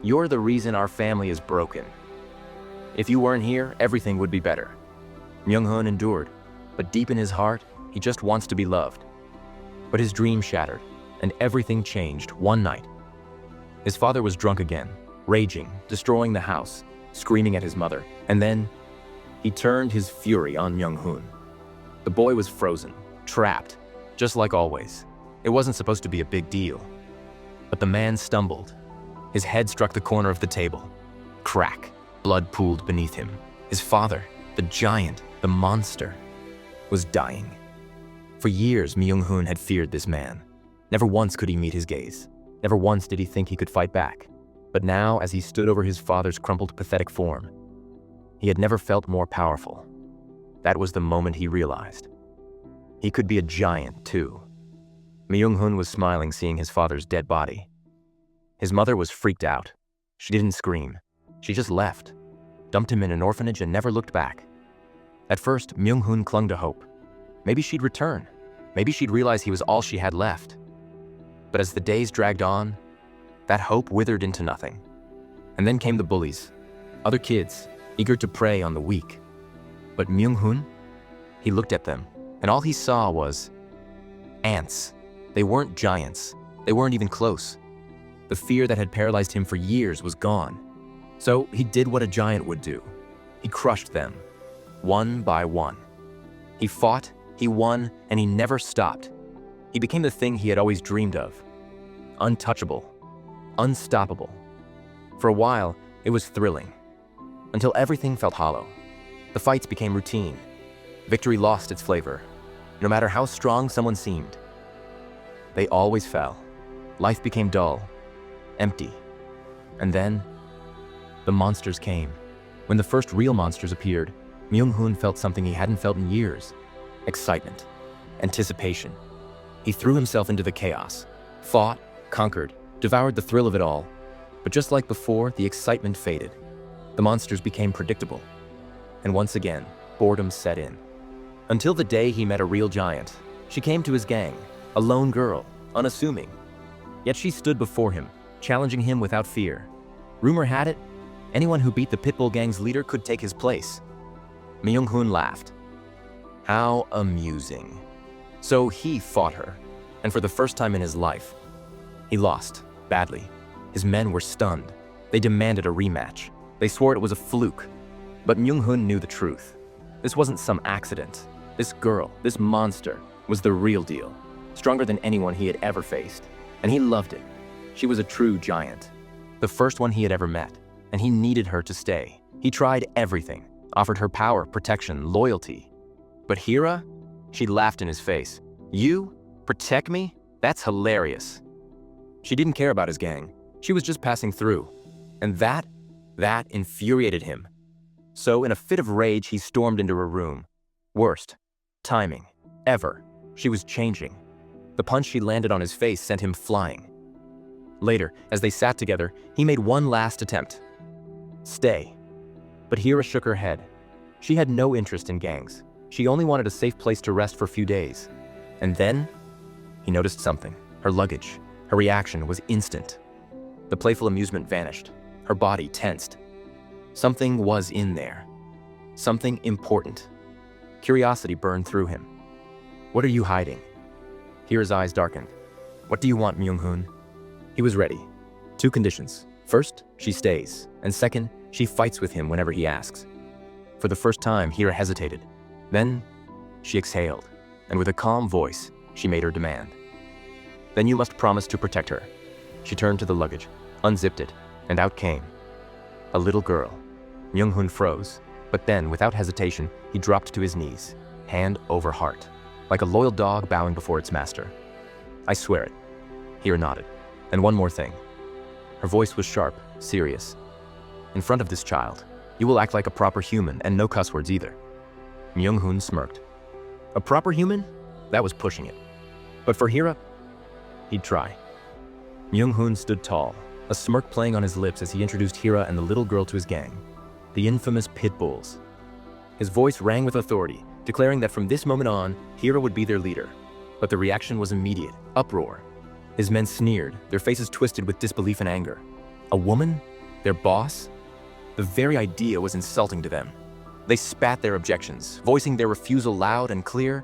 You're the reason our family is broken. If you weren't here, everything would be better. Myung-hun endured, but deep in his heart, he just wants to be loved. But his dream shattered, and everything changed one night. His father was drunk again, raging, destroying the house, screaming at his mother, and then he turned his fury on Myung-hun. The boy was frozen, trapped, just like always. It wasn't supposed to be a big deal. But the man stumbled. His head struck the corner of the table. Crack. Blood pooled beneath him. His father, the giant, the monster, was dying. For years, Myung-hun had feared this man. Never once could he meet his gaze. Never once did he think he could fight back. But now, as he stood over his father's crumpled, pathetic form, he had never felt more powerful. That was the moment he realized. He could be a giant, too. Myung-hun was smiling seeing his father's dead body. His mother was freaked out. She didn't scream. She just left, dumped him in an orphanage and never looked back. At first, Myung-hun clung to hope. Maybe she'd return. Maybe she'd realize he was all she had left. But as the days dragged on, that hope withered into nothing. And then came the bullies, other kids, eager to prey on the weak. But Myung-hun, he looked at them, and all he saw was ants. They weren't giants. They weren't even close. The fear that had paralyzed him for years was gone. So he did what a giant would do. He crushed them, one by one. He fought, he won, and he never stopped. He became the thing he had always dreamed of. Untouchable. Unstoppable. For a while, it was thrilling. Until everything felt hollow. The fights became routine. Victory lost its flavor. No matter how strong someone seemed, they always fell. Life became dull, empty. And then, the monsters came. When the first real monsters appeared, Myung-hun felt something he hadn't felt in years. Excitement. Anticipation. He threw himself into the chaos. Fought, conquered, devoured the thrill of it all. But just like before, the excitement faded. The monsters became predictable. And once again, boredom set in. Until the day he met a real giant. She came to his gang, a lone girl, unassuming. Yet she stood before him, challenging him without fear. Rumor had it, anyone who beat the Pitbull gang's leader could take his place. Myung-hoon laughed. How amusing. So he fought her, and for the first time in his life, he lost, badly. His men were stunned. They demanded a rematch. They swore it was a fluke. But Myung-hoon knew the truth. This wasn't some accident. This girl, this monster, was the real deal, stronger than anyone he had ever faced. And he loved it. She was a true giant, the first one he had ever met, and he needed her to stay. He tried everything, offered her power, protection, loyalty. But Hira? She laughed in his face. You? Protect me? That's hilarious. She didn't care about his gang. She was just passing through. And that infuriated him. So in a fit of rage, he stormed into her room. Worst timing ever. She was changing. The punch she landed on his face sent him flying. Later, as they sat together, he made one last attempt. Stay. But Hira shook her head. She had no interest in gangs. She only wanted a safe place to rest for a few days. And then, he noticed something. Her luggage. Her reaction was instant. The playful amusement vanished. Her body tensed. Something was in there. Something important. Curiosity burned through him. What are you hiding? Hira's eyes darkened. What do you want, Myung-hoon? He was ready. 2 conditions. First, she stays. And second, she fights with him whenever he asks. For the first time, Hira hesitated. Then, she exhaled. And with a calm voice, she made her demand. Then you must promise to protect her. She turned to the luggage, unzipped it, and out came a little girl. Myung-hoon froze, but then, without hesitation, he dropped to his knees, hand over heart, like a loyal dog bowing before its master. I swear it. Hira nodded. And one more thing. Her voice was sharp, serious. In front of this child, you will act like a proper human and no cuss words either. Myung-hoon smirked. A proper human? That was pushing it. But for Hira, he'd try. Myung-hoon stood tall, a smirk playing on his lips as he introduced Hira and the little girl to his gang, the infamous Pitbulls. His voice rang with authority, declaring that from this moment on, Hira would be their leader. But the reaction was immediate, uproar. His men sneered, their faces twisted with disbelief and anger. A woman? Their boss? The very idea was insulting to them. They spat their objections, voicing their refusal loud and clear.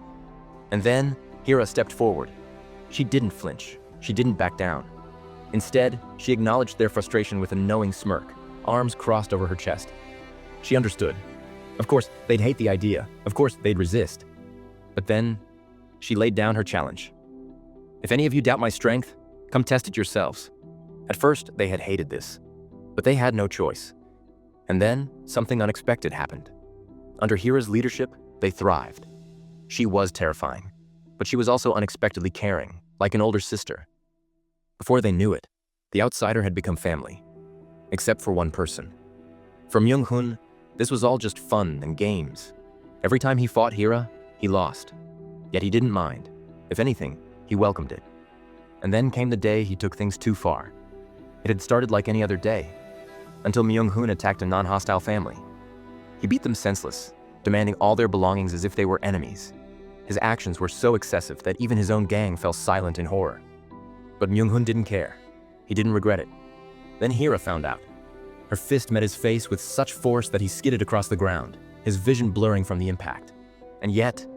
And then, Hira stepped forward. She didn't flinch. She didn't back down. Instead, she acknowledged their frustration with a knowing smirk, arms crossed over her chest. She understood. Of course, they'd hate the idea. Of course, they'd resist. But then, she laid down her challenge. If any of you doubt my strength, come test it yourselves. At first, they had hated this, but they had no choice. And then, something unexpected happened. Under Hira's leadership, they thrived. She was terrifying, but she was also unexpectedly caring, like an older sister. Before they knew it, the outsider had become family, except for one person. For Myung-hoon, this was all just fun and games. Every time he fought Hira, he lost. Yet he didn't mind. If anything, he welcomed it. And then came the day he took things too far. It had started like any other day, until Myung-hoon attacked a non-hostile family. He beat them senseless, demanding all their belongings as if they were enemies. His actions were so excessive that even his own gang fell silent in horror. But Myung-hoon didn't care. He didn't regret it. Then Hira found out. Her fist met his face with such force that he skidded across the ground, his vision blurring from the impact. And yet,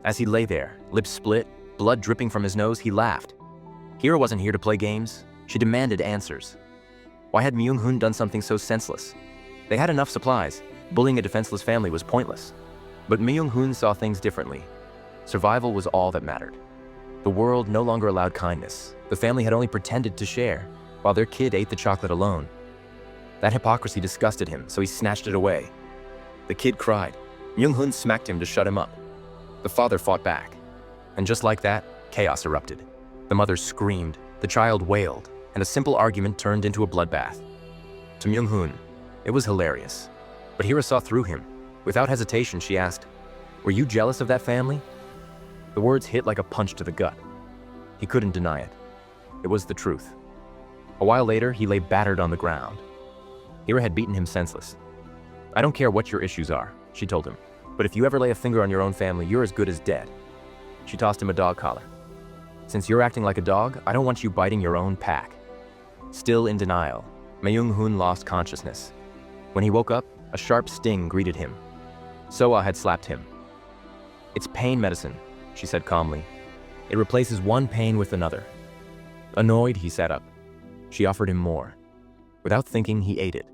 as he lay there, lips split, blood dripping from his nose, he laughed. Hira wasn't here to play games. She demanded answers. Why had Myung-hoon done something so senseless? They had enough supplies. Bullying a defenseless family was pointless. But Myung-hoon saw things differently. Survival was all that mattered. The world no longer allowed kindness. The family had only pretended to share, while their kid ate the chocolate alone. That hypocrisy disgusted him, so he snatched it away. The kid cried. Myung-hoon smacked him to shut him up. The father fought back. And just like that, chaos erupted. The mother screamed, the child wailed, and a simple argument turned into a bloodbath. To Myung-hoon, it was hilarious. But Hira saw through him. Without hesitation, she asked, "Were you jealous of that family?" The words hit like a punch to the gut. He couldn't deny it. It was the truth. A while later, he lay battered on the ground. Hira had beaten him senseless. "I don't care what your issues are," she told him, "but if you ever lay a finger on your own family, you're as good as dead." She tossed him a dog collar. "Since you're acting like a dog, I don't want you biting your own pack." Still in denial, Myung-hun lost consciousness. When he woke up, a sharp sting greeted him. Soa had slapped him. "It's pain medicine," she said calmly. "It replaces one pain with another." Annoyed, he sat up. She offered him more. Without thinking, he ate it,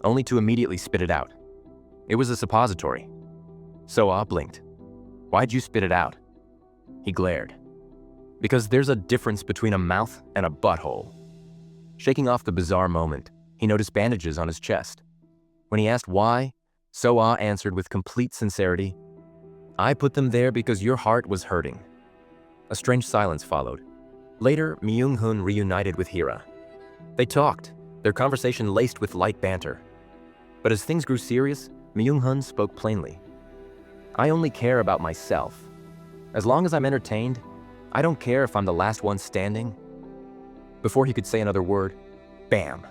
only to immediately spit it out. It was a suppository. Soa blinked. "Why'd you spit it out?" He glared. "Because there's a difference between a mouth and a butthole." Shaking off the bizarre moment, he noticed bandages on his chest. When he asked why, Soa answered with complete sincerity, "I put them there because your heart was hurting." A strange silence followed. Later, Myung-hun reunited with Hira. They talked, their conversation laced with light banter. But as things grew serious, Myung-hun spoke plainly. "I only care about myself. As long as I'm entertained, I don't care if I'm the last one standing." Before he could say another word, bam!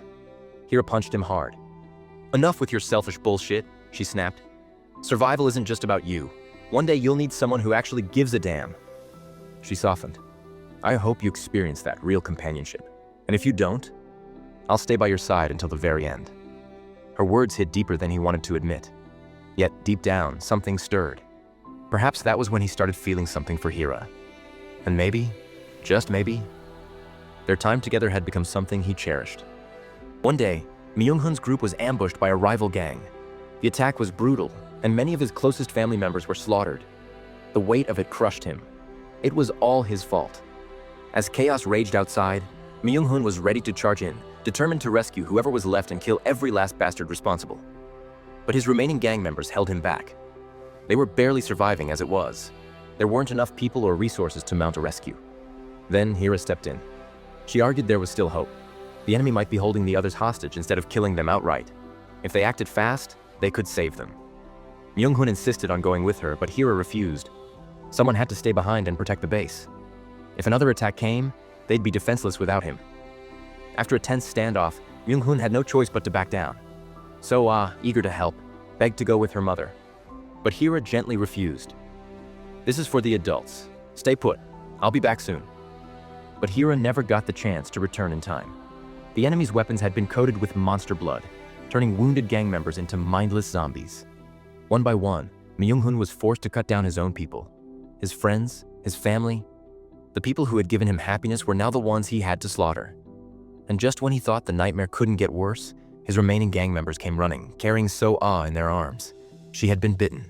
Hira punched him hard. "Enough with your selfish bullshit," she snapped. "Survival isn't just about you. One day you'll need someone who actually gives a damn." She softened. "I hope you experience that real companionship. And if you don't, I'll stay by your side until the very end." Her words hit deeper than he wanted to admit. Yet, deep down, something stirred. Perhaps that was when he started feeling something for Hira. And maybe, just maybe, their time together had become something he cherished. One day, Myung-hun's group was ambushed by a rival gang. The attack was brutal, and many of his closest family members were slaughtered. The weight of it crushed him. It was all his fault. As chaos raged outside, Myung-hun was ready to charge in, determined to rescue whoever was left and kill every last bastard responsible. But his remaining gang members held him back. They were barely surviving as it was. There weren't enough people or resources to mount a rescue. Then Hira stepped in. She argued there was still hope. The enemy might be holding the others hostage instead of killing them outright. If they acted fast, they could save them. Myung-hun insisted on going with her, but Hira refused. Someone had to stay behind and protect the base. If another attack came, they'd be defenseless without him. After a tense standoff, Myung-hun had no choice but to back down. Soa, eager to help, begged to go with her mother. But Hira gently refused. "This is for the adults. Stay put. I'll be back soon." But Hira never got the chance to return in time. The enemy's weapons had been coated with monster blood, turning wounded gang members into mindless zombies. One by one, Myung-hun was forced to cut down his own people. His friends, his family. The people who had given him happiness were now the ones he had to slaughter. And just when he thought the nightmare couldn't get worse, his remaining gang members came running, carrying So-ah in their arms. She had been bitten.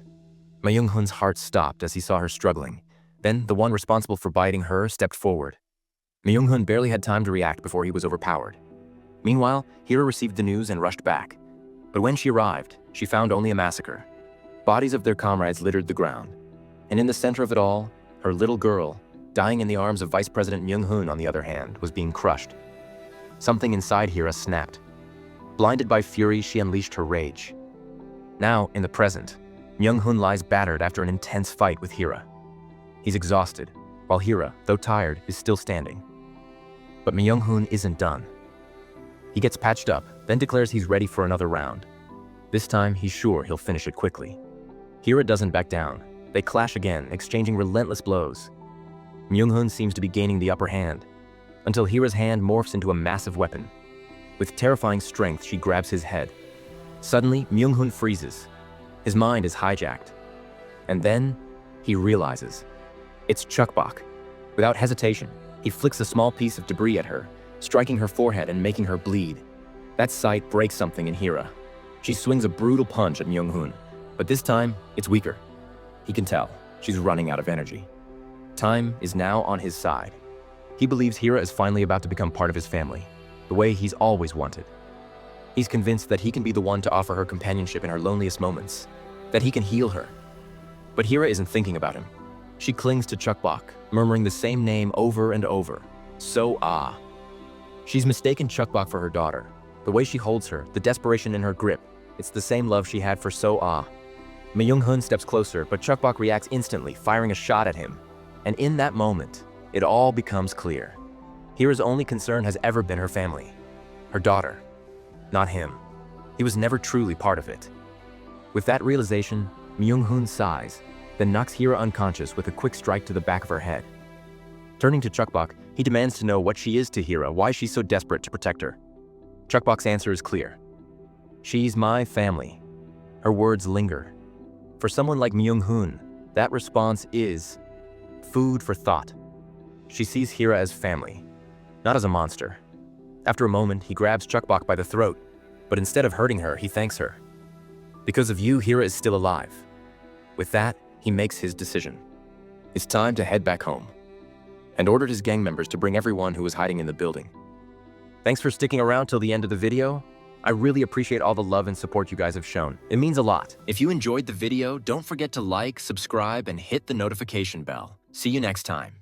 Myung-hun's heart stopped as he saw her struggling. Then the one responsible for biting her stepped forward. Myung-hun barely had time to react before he was overpowered. Meanwhile, Hira received the news and rushed back. But when she arrived, she found only a massacre. Bodies of their comrades littered the ground. And in the center of it all, her little girl, dying in the arms of Vice President Myung-hun on the other hand, was being crushed. Something inside Hira snapped. Blinded by fury, she unleashed her rage. Now, in the present, Myung-hun lies battered after an intense fight with Hira. He's exhausted, while Hira, though tired, is still standing. But Myung-hun isn't done. He gets patched up, then declares he's ready for another round. This time, he's sure he'll finish it quickly. Hira doesn't back down. They clash again, exchanging relentless blows. Myung-hun seems to be gaining the upper hand, until Hira's hand morphs into a massive weapon. With terrifying strength, she grabs his head. Suddenly, Myung-hun freezes. His mind is hijacked. And then, he realizes. It's Chukbok. Without hesitation, he flicks a small piece of debris at her, striking her forehead and making her bleed. That sight breaks something in Hira. She swings a brutal punch at Myung-hun, but this time, it's weaker. He can tell, she's running out of energy. Time is now on his side. He believes Hira is finally about to become part of his family, the way he's always wanted. He's convinced that he can be the one to offer her companionship in her loneliest moments, that he can heal her. But Hira isn't thinking about him. She clings to Chukbok, murmuring the same name over and over, So-ah. She's mistaken Chukbok for her daughter. The way she holds her, the desperation in her grip, it's the same love she had for So-ah. Myung-hun steps closer, but Chukbok reacts instantly, firing a shot at him. And in that moment, it all becomes clear. Hira's only concern has ever been her family. Her daughter. Not him. He was never truly part of it. With that realization, Myung-hun sighs, then knocks Hira unconscious with a quick strike to the back of her head. Turning to Chukbok, He demands to know what she is to Hira, why she's so desperate to protect her. Chuckbox's answer is clear. She's my family. Her words linger. For someone like Myung-hoon, that response is food for thought. She sees Hira as family, not as a monster. After a moment, he grabs Chuckbox by the throat, but instead of hurting her, he thanks her. Because of you, Hira is still alive. With that, he makes his decision. It's time to head back home, and ordered his gang members to bring everyone who was hiding in the building. Thanks for sticking around till the end of the video. I really appreciate all the love and support you guys have shown. It means a lot. If you enjoyed the video, don't forget to like, subscribe, and hit the notification bell. See you next time.